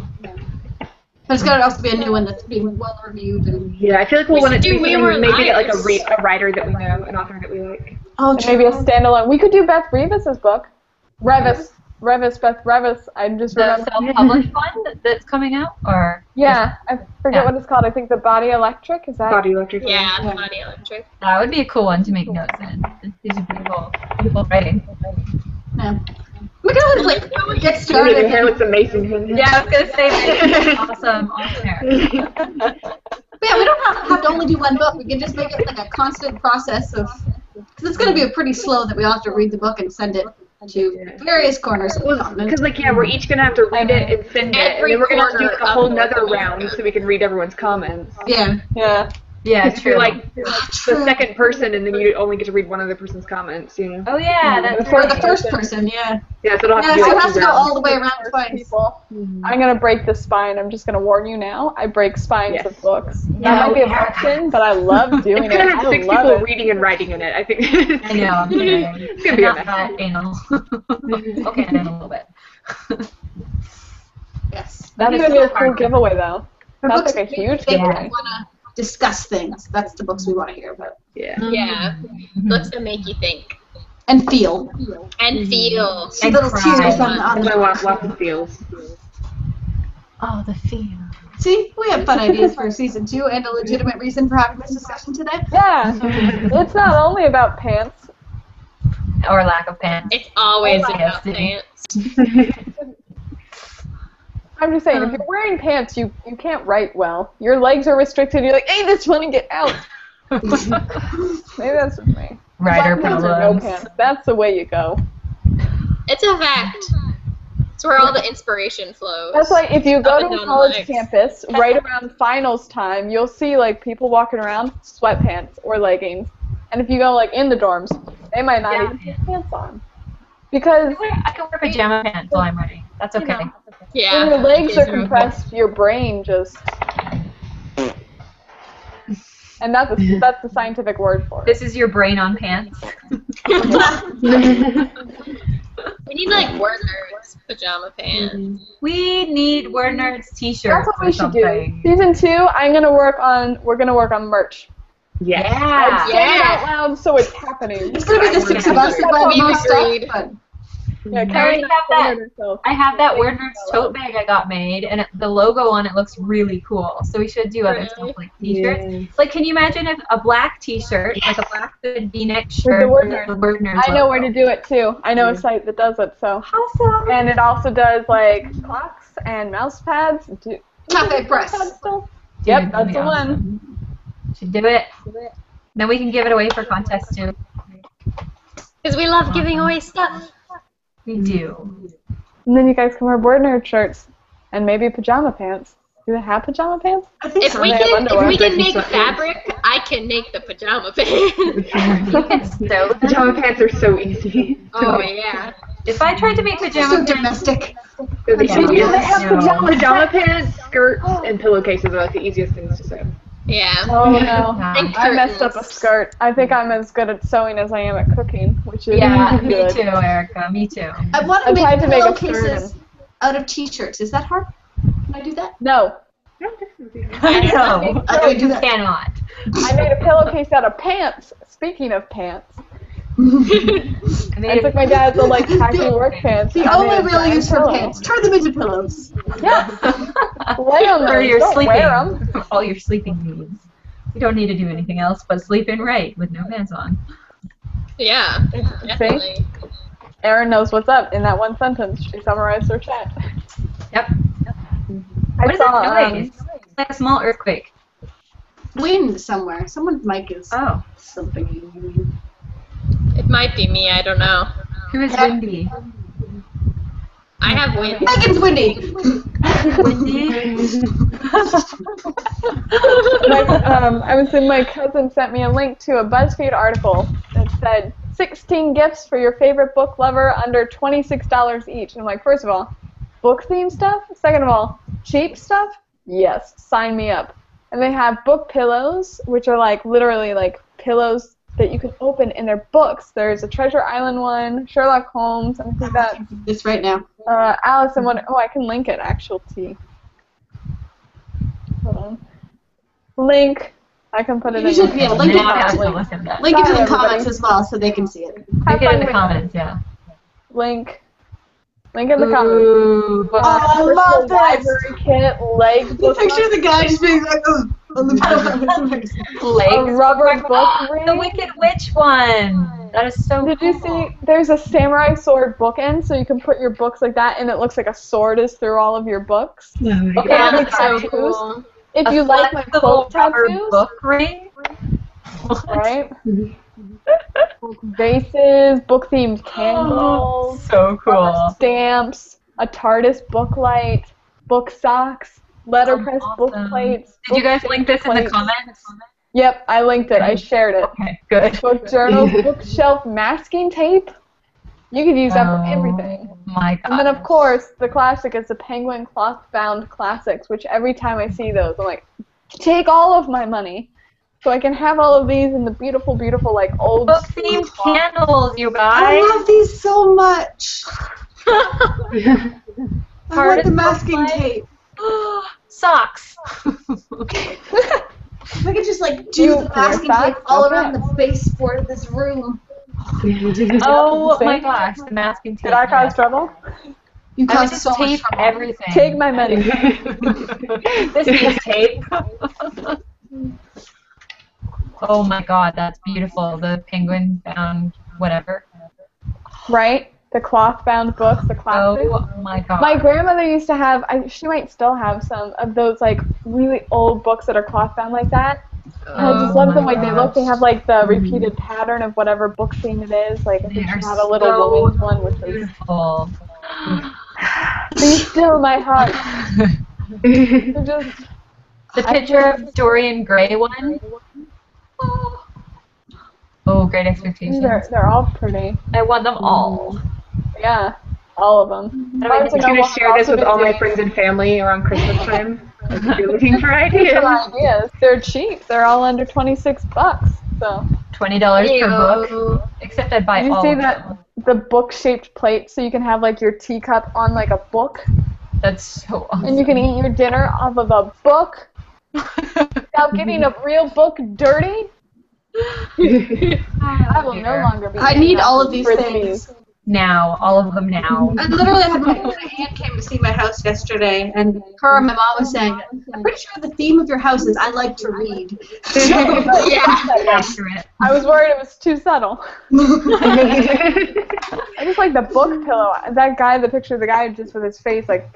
But it's got to also be a new one that's being well reviewed. And Yeah, I feel like we'll We want to should do do We something, Were maybe get like Liars. a writer that we know, an author that we like. oh, And maybe a standalone. We could do Beth Revis's book. Beth Revis. I just The remember. self-published one that's coming out, or Yeah, I forget Yeah. what it's called. I think The Body Electric. Is that? Body Electric. Yeah, the Body Electric. that would be a cool one to make notes in. These are beautiful writing. yeah. We can always like get Your started. hair looks amazing. Yeah, I was gonna say awesome hair. But yeah, we don't have to only do one book. We can just make it like a constant process of. Because it's going to be pretty slow that we all have to read the book and send it to various corners of the continent. Because like we're each gonna have to read it and send it, and Every then we're gonna have to do corner a whole of nother North round America. so we can read everyone's comments. Yeah. Yeah. Yeah, If you're true. like the second person, and then you only get to read one other person's comments, you know. Oh yeah, that's For right. the first person, yeah. Yeah, so it'll have Yeah, to so do it like has to two go rounds. all the way around twice. People. I'm gonna break the spine. I'm just gonna warn you now. I break spines Yes. of books. Yeah, That might be a yeah. fiction, but I love doing It's it. gonna have I 6 love people it. reading and writing in it. I think. I know. I'm kidding. It's gonna be a Not mess. that anal. Okay, a little bit. Yes. That That's is gonna be a so cool hard. giveaway, though. For That's books like a huge that giveaway. we want to discuss things. That's the books we want to hear about. Yeah. Yeah. Books that make you think And feel. and feel. See And little cry. tears on I the want lots of feels. Oh, the feel. See, we have fun ideas for season 2 and a legitimate reason for having this discussion today. Yeah. It's not only about pants. Or lack of pants. It's always Oh, about yes, pants. I'm just saying, if you're wearing pants, you can't write well. Your legs are restricted. You're like, hey, this one, get out. Maybe that's just me. Writer Black pants or no problems. pants. That's the way you go. It's a fact. It's where all the inspiration flows. That's like if you go Up to and a down the college legs. campus right around finals time, you'll see like people walking around sweatpants or leggings. And if you go like in the dorms, they might not even have pants on. Because I can wear pajama pants while I'm writing. That's okay. Yeah. when your legs Kids are okay. compressed, your brain just And that's the scientific word for it. This is your brain on pants. We need like Word Nerds pajama pants. We need Word Nerds t-shirts That's what we or should do. something. Season 2, we're gonna work on merch. Yes. I'm saying it out loud, so it's happening. It's gonna be the 6 of us that buy the most Agreed. stuff, but Yeah, I Carrie already have that. herself. I have that Word Nerds tote bag I got made, and the logo on it looks really cool. So we should do other Really? stuff like t-shirts. Like, can you imagine if a black t-shirt, like a black fitted V-neck shirt, the Word with the Word Nerds I know logo? where to do it too. I know a site that does it. So, Awesome. and it also does like clocks and mouse pads. Cafe Press. Still? Dude, Yep, that'd that's be the one. awesome. Should do it. Then we can give it away for contests too. Because we love giving away stuff. We do. And then you guys can wear Word Nerd shirts and maybe pajama pants. Do they have pajama pants? I think If so. we They have can, if underwear. we can Making make sweatpants. fabric, I can make the pajama pants. You can sew them. Pajama pants are so easy. Oh yeah. If I tried to make So pajama pants, domestic. They're the Yeah. easiest. They have No. Pajama pants, skirts, and pillowcases are like the easiest things to sew. Yeah. Oh no. Yeah. I messed up a skirt. I think I'm as good at sewing as I am at cooking, which is Yeah, me good. too, Erica. Me too. I want I to tried to make make a skirt pillowcases out of t-shirts. Is that hard? Can I do that? No. No, I can do you that. cannot. I made a pillowcase out of pants. Speaking of pants, I took my dad's old like khaki work pants. The and I made only a real giant use for pillow. pants. Turn them into pillows. Yeah. Lay on For those. your Don't sleeping, wear 'em. all your sleeping needs. You don't need to do anything else but sleep in right with no pants on. Yeah. Definitely. Erin knows what's up in that one sentence. She summarized her chat. Yep. I What is saw, it doing? It's like a small earthquake. Wind somewhere. Someone's mic is Oh. something. It might be me. I don't know. Who is Windy? I have wind. Megan's windy. My cousin sent me a link to a BuzzFeed article that said 16 gifts for your favorite book lover under $26 each. And I'm like, first of all, book themed stuff. Second of all, cheap stuff. Yes, sign me up. And they have book pillows, which are like literally like pillows that you can open in their books. There's a Treasure Island one, Sherlock Holmes, and I think that This right now. Alice in Wonder. Oh, I can link it. Actual T. Hold on. Link. I can put it You in. should, yeah, link it, Now I have to link, look at that. link it in Sorry, the everybody. comments as well so they can see it. Link it in the with- comments, yeah. Link. Link in the comments. Ooh, but I love this. Library kit, leg The book. picture of the guy just being like, oh, on the pillow. legs. A rubber book ring. The Wicked Witch one. That is so Did cool. you see? There's a samurai sword bookend, so you can put your books like that, and it looks like a sword is through all of your books. Okay, Yeah, like that's so tattoos. cool. If you like my flexible quote rubber tattoos, book ring. right? Vases, book-themed candles, So cool. stamps, a TARDIS booklight, book socks, letterpress book Awesome. plates. Did you guys book link this in the plates. comments? Yep, I linked it. I shared it. Okay, good. Book journals, bookshelf masking tape. You could use that for everything. My God. And then, of course, the classic is the Penguin cloth-bound classics, which every time I see those, I'm like, take all of my money so I can have all of these in the beautiful, beautiful, like, old book themed candles, you I guys. love these so much. I want the masking booklight. tape. Socks. If I could just like do You the masking wear tape socks? all Okay. around the baseboard of this room. Oh my See? gosh, the masking tape. Did I cause trouble? You I would caused just so much tape trouble. everything. Take my money. This is tape. Oh my God, that's beautiful. The penguin bound whatever. Right? The cloth-bound books, the classics. Oh my God. My grandmother used to have, she might still have some of those, like, really old books that are cloth-bound like that. And I just love my them like they look. They gosh. have, like, the repeated pattern of whatever book theme it is. Like, I They think are she had a little so woman's one, which is, beautiful. be still my heart. They're just, The picture of Dorian Gray one. Oh, Great Expectations. they're all pretty. I want them all. Yeah, all of them. How do I Barnes and I'm going Noble to share has this also with been all my doing- friends and family around Christmas time. If you're looking for Some ideas. ideas. They're cheap. They're all under $26. So. $20 per book. Except I'd buy Did you all see of that them. the book-shaped plate so you can have like your teacup on like a book, That's so awesome. and you can eat your dinner off of a book without getting a real book dirty? I will no longer be. I need all of these frisbees. things. Now, all of them now. I literally had my aunt came to see my house yesterday, and her and my mom was saying, I'm pretty sure the theme of your house is I like to read. Accurate. I was worried it was too subtle. I just like the book pillow. That guy, the picture of the guy just with his face like,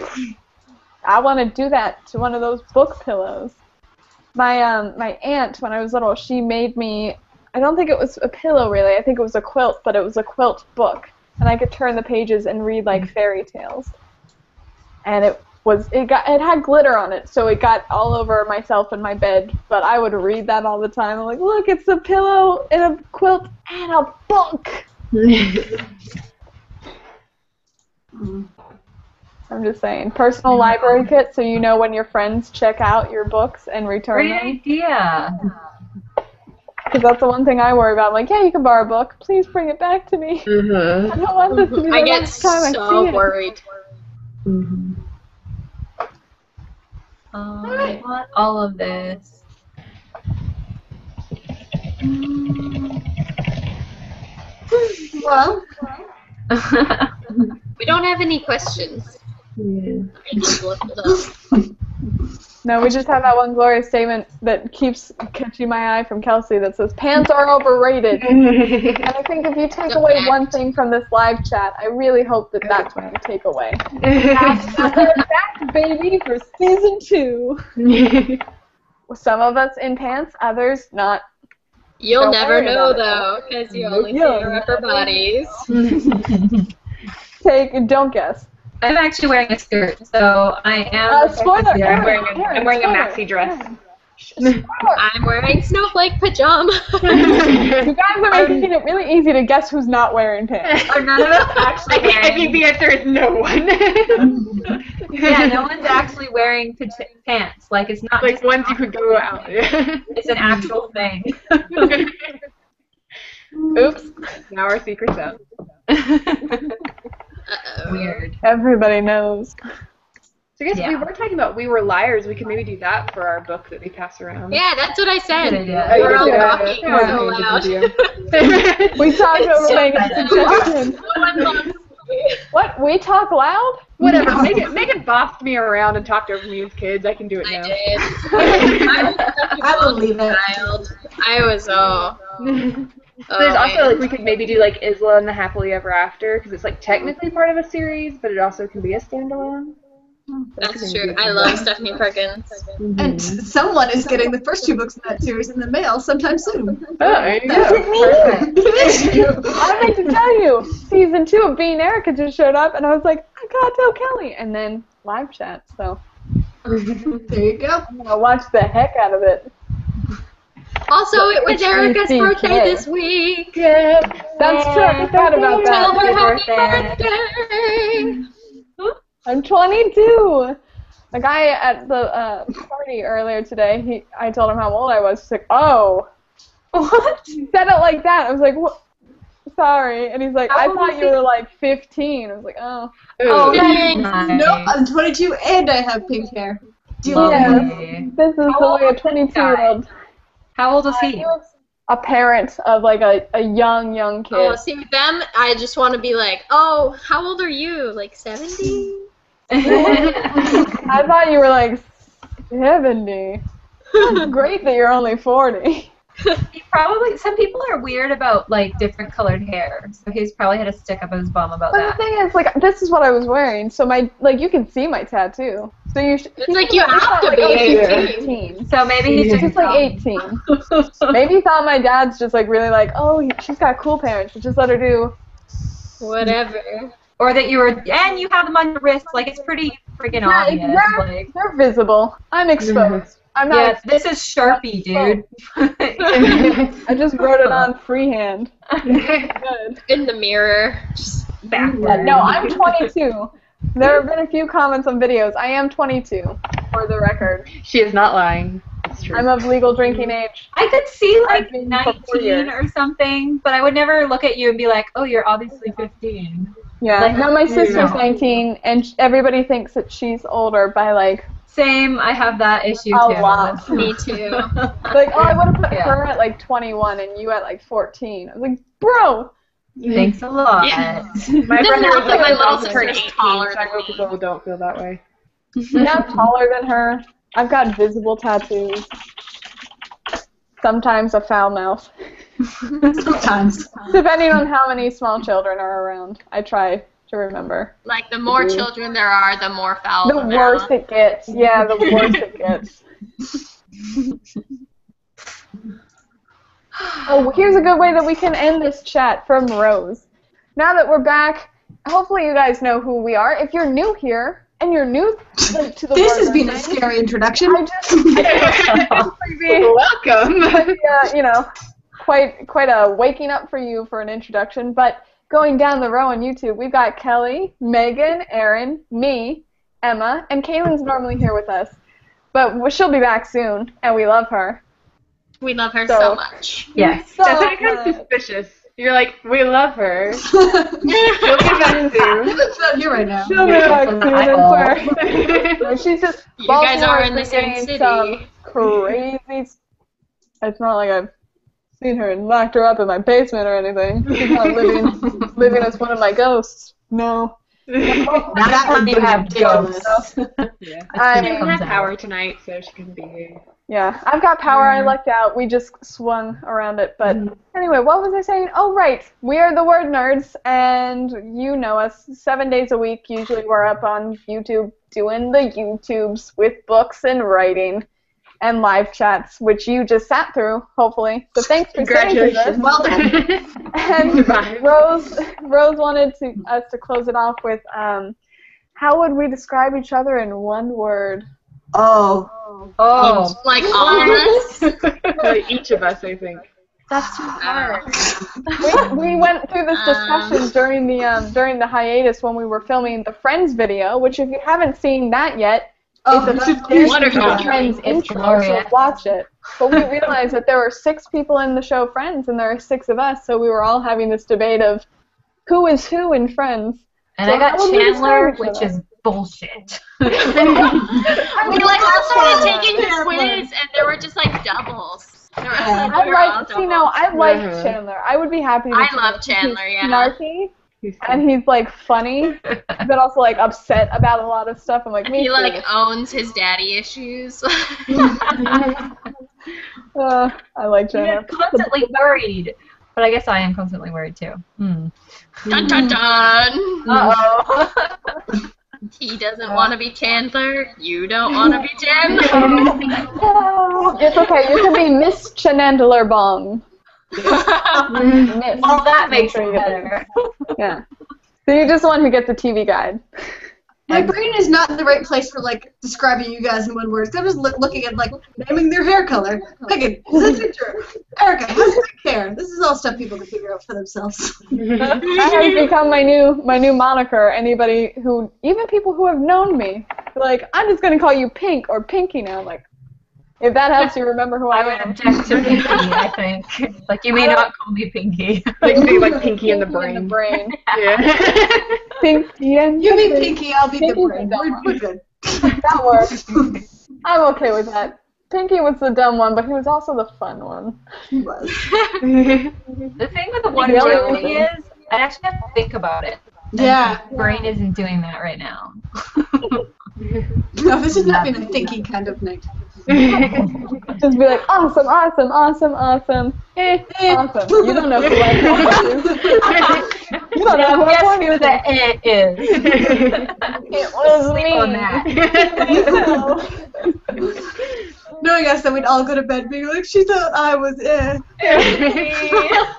I want to do that to one of those book pillows. My aunt, when I was little, she made me, I don't think it was a pillow really, I think it was a quilt, but it was a quilt book. And I could turn the pages and read like fairy tales. And it had glitter on it, so it got all over myself and my bed. But I would read that all the time. I'm like, look, it's a pillow and a quilt and a book. I'm just saying, personal library kit, so you know when your friends check out your books and return Great them. idea. Because that's the one thing I worry about. I'm like, yeah, you can borrow a book. Please bring it back to me. I don't want this to be the I get last time I so see it. worried. I want all of this. Well, We don't have any questions. I just looked it up. No, we just have that one glorious statement that keeps catching my eye from Kelsey that says, pants are overrated. And I think if you take away one thing from this live chat, I really hope that that's what you take away. We're back, baby, for season 2. Some of us in pants, others not. You'll Don't never worry know, about it. though, because you only see You'll our upper bodies. Don't guess. I'm actually wearing a skirt, so I am. Spoiler! Yeah, I'm wearing a spoiler. maxi dress. I'm wearing snowflake pajamas. You guys are making it really easy to guess who's not wearing pants. Are none of us actually I think wearing? the answer is no one. Yeah, no one's actually wearing pants. Like it's not Like just ones you could go out. it's an actual thing. Oops. Now our secret's out. Weird. Everybody knows. So I guess Yeah. we were talking about We Were Liars. We could maybe do that for our book that we pass around. Yeah, that's what I said. Good idea. We're all Yeah, talking yeah, so yeah, loud. We talked over so making bad. suggestions. No one loves me. What? We talk loud? Whatever. Megan bossed me around and talked over me as kids. I can do it I now. did. I believe it. Child. I was There's also man. like we could maybe do like Isla and the Happily Ever After because it's like technically part of a series, but it also can be a standalone. That's true. I love Stephanie Perkins. And someone is getting the first 2 books in that series in the mail sometime soon. Oh, there you Is go. it me? It is you. I meant to tell you, season 2 of Being Erica just showed up, and I was like, I gotta tell Kelly, and then live chat. So There you go. I'm gonna watch the heck out of it. Also, it was Which Erica's means birthday BK. this week. That's true. I forgot about Tell her that. happy birthday. I'm 22. The guy at the party earlier today, I told him how old I was. He's like, oh. What? He said it like that. I was like, what? Sorry. And he's like, How I old thought is you he? were like 15. I was like, oh. Oh, Dang. nice. Nope, I'm 22 and I have pink hair. Do you Lovely. This is How the way a old is this 22-year-old. How old is He he? was a parent of like a young kid. Oh, see, with them, I just want to be like, oh, how old are you? Like 70? I thought you were like 70. It's great that you're only 40. He probably. Some people are weird about like different colored hair, so he's probably had a stick up his bum about But the that. thing is, like, this is what I was wearing, so you can see my tattoo. So you should. It's like you have to be He's 18. 18. So maybe he's He's just like 18. Maybe he thought my dad's just like really like, oh, she's got cool parents, so just let her do. Whatever. Or that you were, and you have them on your wrist, like it's pretty freaking obvious. Like, They're visible. I'm exposed. I'm not. yeah, this is Sharpie, dude. I just wrote it on freehand. Good. In the mirror. Just Backward. Yeah, no, I'm 22. There have been a few comments on videos. I am 22, for the record. She is not lying. It's true. I'm of legal drinking age. I could see like I've been for 4 19 years. or something, but I would never look at you and be like, oh, you're obviously 15. Yeah, Like, no, my sister's no. 19, and everybody thinks that she's older by, like, Same, I have that issue a too. lot. Me too. Like, oh, I would have put Yeah. her at, like, 21 and you at, like, 14. I was like, bro! Thanks a lot. Yeah. My Doesn't brother help was that like my little about to sister turn is 18, taller so I than hope me. people don't feel that way. Yeah, I'm taller than her. I've got visible tattoos. Sometimes a foul mouth. Sometimes. Depending on how many small children are around. I try to remember. Like, the more children there are, the more foul The worse it gets. Yeah, the worse it gets. Oh, here's a good way that we can end this chat from Rose. Now that we're back, hopefully you guys know who we are. If you're new here, and you're new to the This Word has been a Nerd, scary introduction. I just Welcome. you know, quite a waking up for you for an introduction. But going down the row on YouTube, we've got Kelly, Megan, Erin, me, Emma, and Kaylin's normally here with us. But she'll be back soon, and we love her. We love her So- so much. Yes. So That's kind of much. suspicious. You're like, we love her. She'll get back soon. It's not here right now. She'll be back From soon, the I eyeball. swear. No, she's just You guys are in the Baltimore's same been city. getting some crazy. It's not like I've seen her and locked her up in my basement or anything. She's not living as one of my ghosts. No. That would be You have ridiculous. ghosts. Yeah. I She mean, doesn't have comes power out. tonight, so she couldn't be here. yeah, I've got power. I lucked out. We just swung around it. But anyway, what was I saying? Oh, right. We are the Word Nerds, and you know us. 7 days a week, usually we're up on YouTube doing the YouTubes with books and writing and live chats, which you just sat through, hopefully. So thanks for staying with us. Congratulations. Well done. And Survived. Rose wanted us to close it off with, how would we describe each other in one word? Oh. Oh, Like, all of us. Like, each of us, I think. that's too hard. We went through this discussion during the hiatus when we were filming the Friends video, which if you haven't seen that yet, Oh, it's you should a very wonderful. good Friends It's intro, so glorious. watch it. But we realized that there were 6 people in the show Friends, and there are 6 of us, so we were all having this debate of who is who in Friends. And So I got how would we Chandler, describe each which other? is bullshit. We, like, all started taking the quiz, and there were just, like, doubles. There were, I they were all like, I like Uh-huh. Chandler. I would be happy to I do love it. Chandler, He's yeah. snarky, and he's, like, funny, but also, like, upset about a lot of stuff. I'm like, me He, too. like, owns his daddy issues. I like Chandler. I'm constantly worried. But I guess I am constantly worried too. Dun dun dun! Uh-oh. He doesn't want to be Chandler. You don't want to be Chandler. It's okay. You can be Miss Chandler Bong. Miss. Well, that makes Sure it you get better. Yeah. So you're just the one who gets the TV guide. My brain is not in the right place for, like, describing you guys in one word. I'm just looking at, like, naming their hair color. Megan, is this picture? Erica, has thick hair. This is all stuff people can figure out for themselves. That has become my new moniker. Anybody who, even people who have known me, like, I'm just gonna call you Pink or Pinky now. Like, if that helps you remember who I I would am. object to Pinky, I think. Like, you may not call me Pinky. Like, maybe like Pinky in the Pinky in the brain. brain. Yeah. Pinky and You be Pinky, I'll be the Pinky's brain. the dumb We're good. That works. I'm okay with that. Pinky was the dumb one, but he was also the fun one. He was. The thing with the one The other word thing one. is, I actually have to think about it. Yeah. My brain isn't doing that right now. No, this is not been a thinking kind of night. Just be like, awesome, awesome, awesome, awesome. Awesome. You don't know who I want to. You don't know who I Guess want who to. the it is? It was Sleep me. on that. Knowing us that we'd all go to bed being like, she thought I was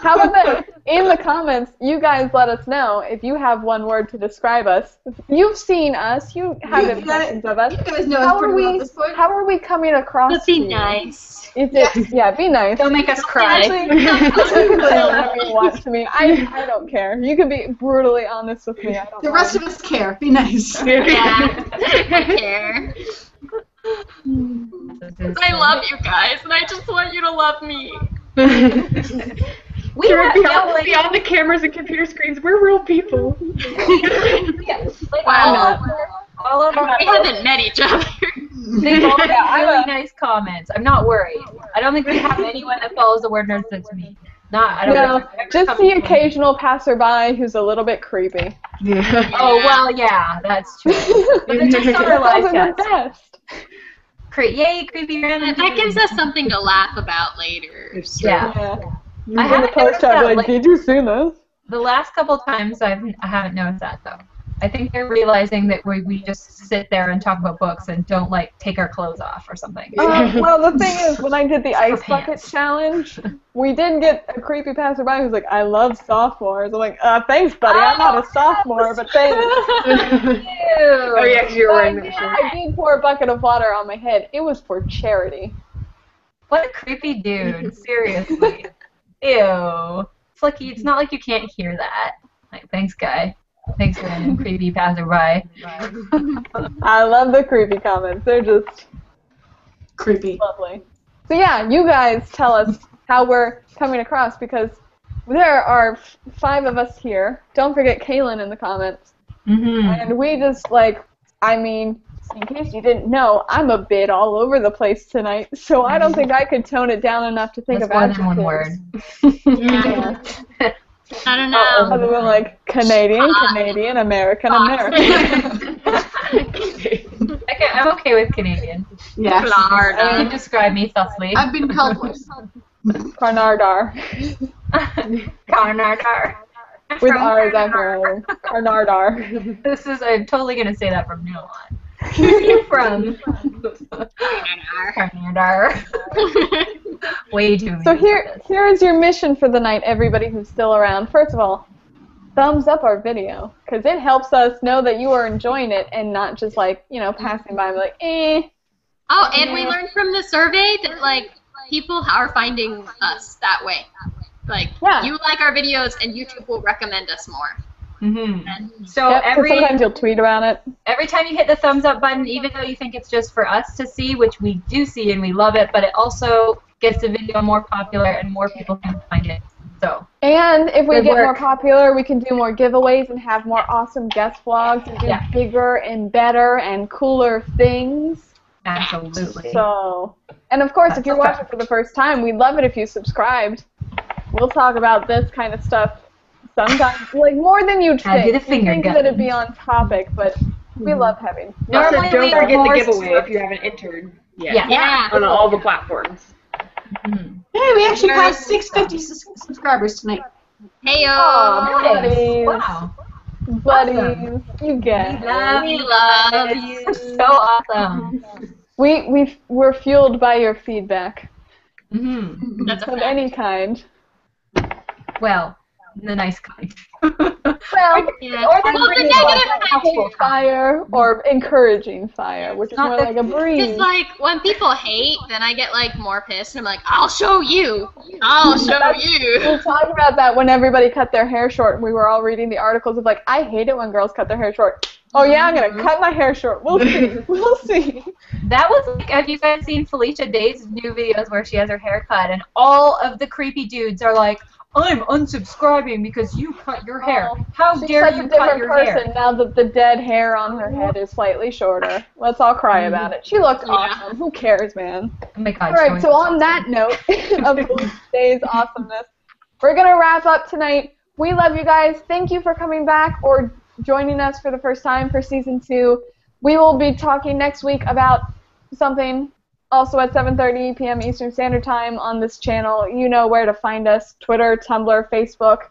How about this? in the comments, you guys let us know if you have one word to describe us. You've seen us. You have impressions of us. You guys know us pretty well at this point. How are we coming across But be to you? nice. Is it, yeah, be nice. Don't make us cry. Actually, you can say whatever you want to me. I don't care. You can be brutally honest with me. I don't The rest of us care. Be nice. Yeah, I care. I love you guys, and I just want you to love me. We Sure, have beyond the cameras and computer screens, we're real people. all of our We haven't met each other. they both have really nice comments. I'm not worried. I don't think we have anyone that follows the word nerds that's me. I don't know. Just the occasional passerby who's a little bit creepy. Yeah. Oh, well, yeah, that's true. But they're just on our live Those are the chats. best. Yay, creepy random. That gives us something to laugh about later. Yeah. I I haven't post noticed that, that, like, like- did you see this? The last couple times I haven't noticed that, though. I think they're realizing that we just sit there and talk about books and don't, like, take our clothes off or something. Well, the thing is, when I did the ice For bucket pants. challenge, we did get a creepy passerby who's like, I love sophomores. I'm like, thanks, buddy. I'm not a sophomore, but thanks. Oh yeah, 'cause you're wearing that shirt. I did pour a bucket of water on my head. It was for charity. What a creepy dude, seriously. Ew. It's not like you can't hear that. Like, thanks, guy. Thanks, random creepy passerby. I love the creepy comments. They're just Creepy. lovely. So yeah, you guys tell us how we're coming across, because there are 5 of us here. Don't forget Kaylin in the comments. Mm-hmm. And we just, like, I mean, in case you didn't know, I'm a bit all over the place tonight, so I don't think I could tone it down enough to think That's of more adjectives. than one word. Yeah. I don't know. Other than, like, Canadian, American, American. Okay, I'm okay with Canadian. Yeah. You can describe me thusly. I've been called worse. Carnardar. Carnardar. With R's after L. Carnardar. I'm totally going to say that from now on. Where are you from? Carnardar. Way too So many. here is your mission for the night, everybody who's still around. First of all, thumbs up our video, because it helps us know that you are enjoying it and not just, like, you know, passing by and be like, eh. Oh, and we learned from the survey that, like, people are finding us that way. Like, Yeah. you like our videos, and YouTube will recommend us more. Mm-hmm. So Yep, 'cause sometimes every you'll tweet about it. time you hit the thumbs up button, even though you think it's just for us to see, which we do see and we love it, but it also gets the video more popular and more people can find it. So And if we Good get more work. popular, we can do more giveaways and have more awesome guest vlogs and do Yeah. bigger and better and cooler things. absolutely. So, and of course, if That's you're a watching fact. for the first time, we'd love it if you subscribed. We'll talk about this kind of stuff sometimes, like more than you'd I'll think. do the finger You'd think gun. that it'd be on topic, but we love having. Also, Normally don't we are forget more the giveaway if you haven't entered yet. Yeah. On all the platforms. Mhm. Hey, we actually passed 650 subscribers tonight. Heyo! Aw, Nice. buddies. Wow. Buddies, Awesome. you guys. We love you. So awesome. We're fueled by your feedback Mm-hmm. That's a of fact. any kind. Well, the nice kind. Well, Yeah. Or the Well, the negative negative kind. kind too. fire or encouraging fire, which is Not more the- like a breeze. It's like, when people hate, then I get, like, more pissed, and I'm like, I'll show you! I'll show you! We'll talk about that when everybody cut their hair short. We were all reading the articles of, like, I hate it when girls cut their hair short. Oh yeah, I'm gonna cut my hair short. We'll see. We'll see. That was like, have you guys seen Felicia Day's new videos where she has her hair cut and all of the creepy dudes are like, I'm unsubscribing because you cut your hair. How She's dare such you a cut different your person hair? now that the dead hair on her head is slightly shorter. Let's all cry about it. She looked Yeah. awesome. Who cares, man? Oh my god. All right, so on that note of today's awesomeness, we're going to wrap up tonight. We love you guys. Thank you for coming back or joining us for the first time for Season 2. We will be talking next week about something also at 7:30 p.m. Eastern Standard Time on this channel. You know where to find us, Twitter, Tumblr, Facebook.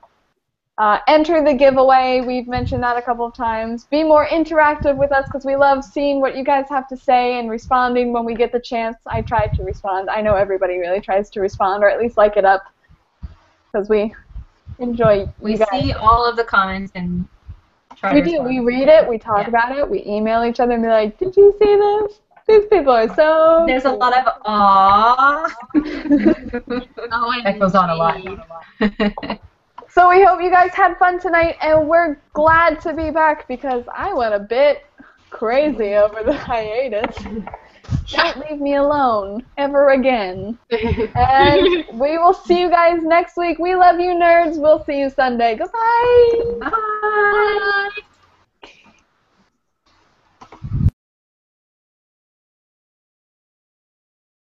Enter the giveaway. We've mentioned that a couple of times. Be more interactive with us because we love seeing what you guys have to say and responding when we get the chance. I try to respond. I know everybody really tries to respond or at least like it up because we enjoy. We you guys. see all of the comments and try We to do. respond. We read it. We talk Yeah. about it. We email each other and be like, "Did you see this? These people are so." There's a lot of aww. Oh, That goes on a lot. So we hope you guys had fun tonight, and we're glad to be back because I went a bit crazy over the hiatus. Don't leave me alone ever again. And we will see you guys next week. We love you, nerds. We'll see you Sunday. Goodbye. Bye.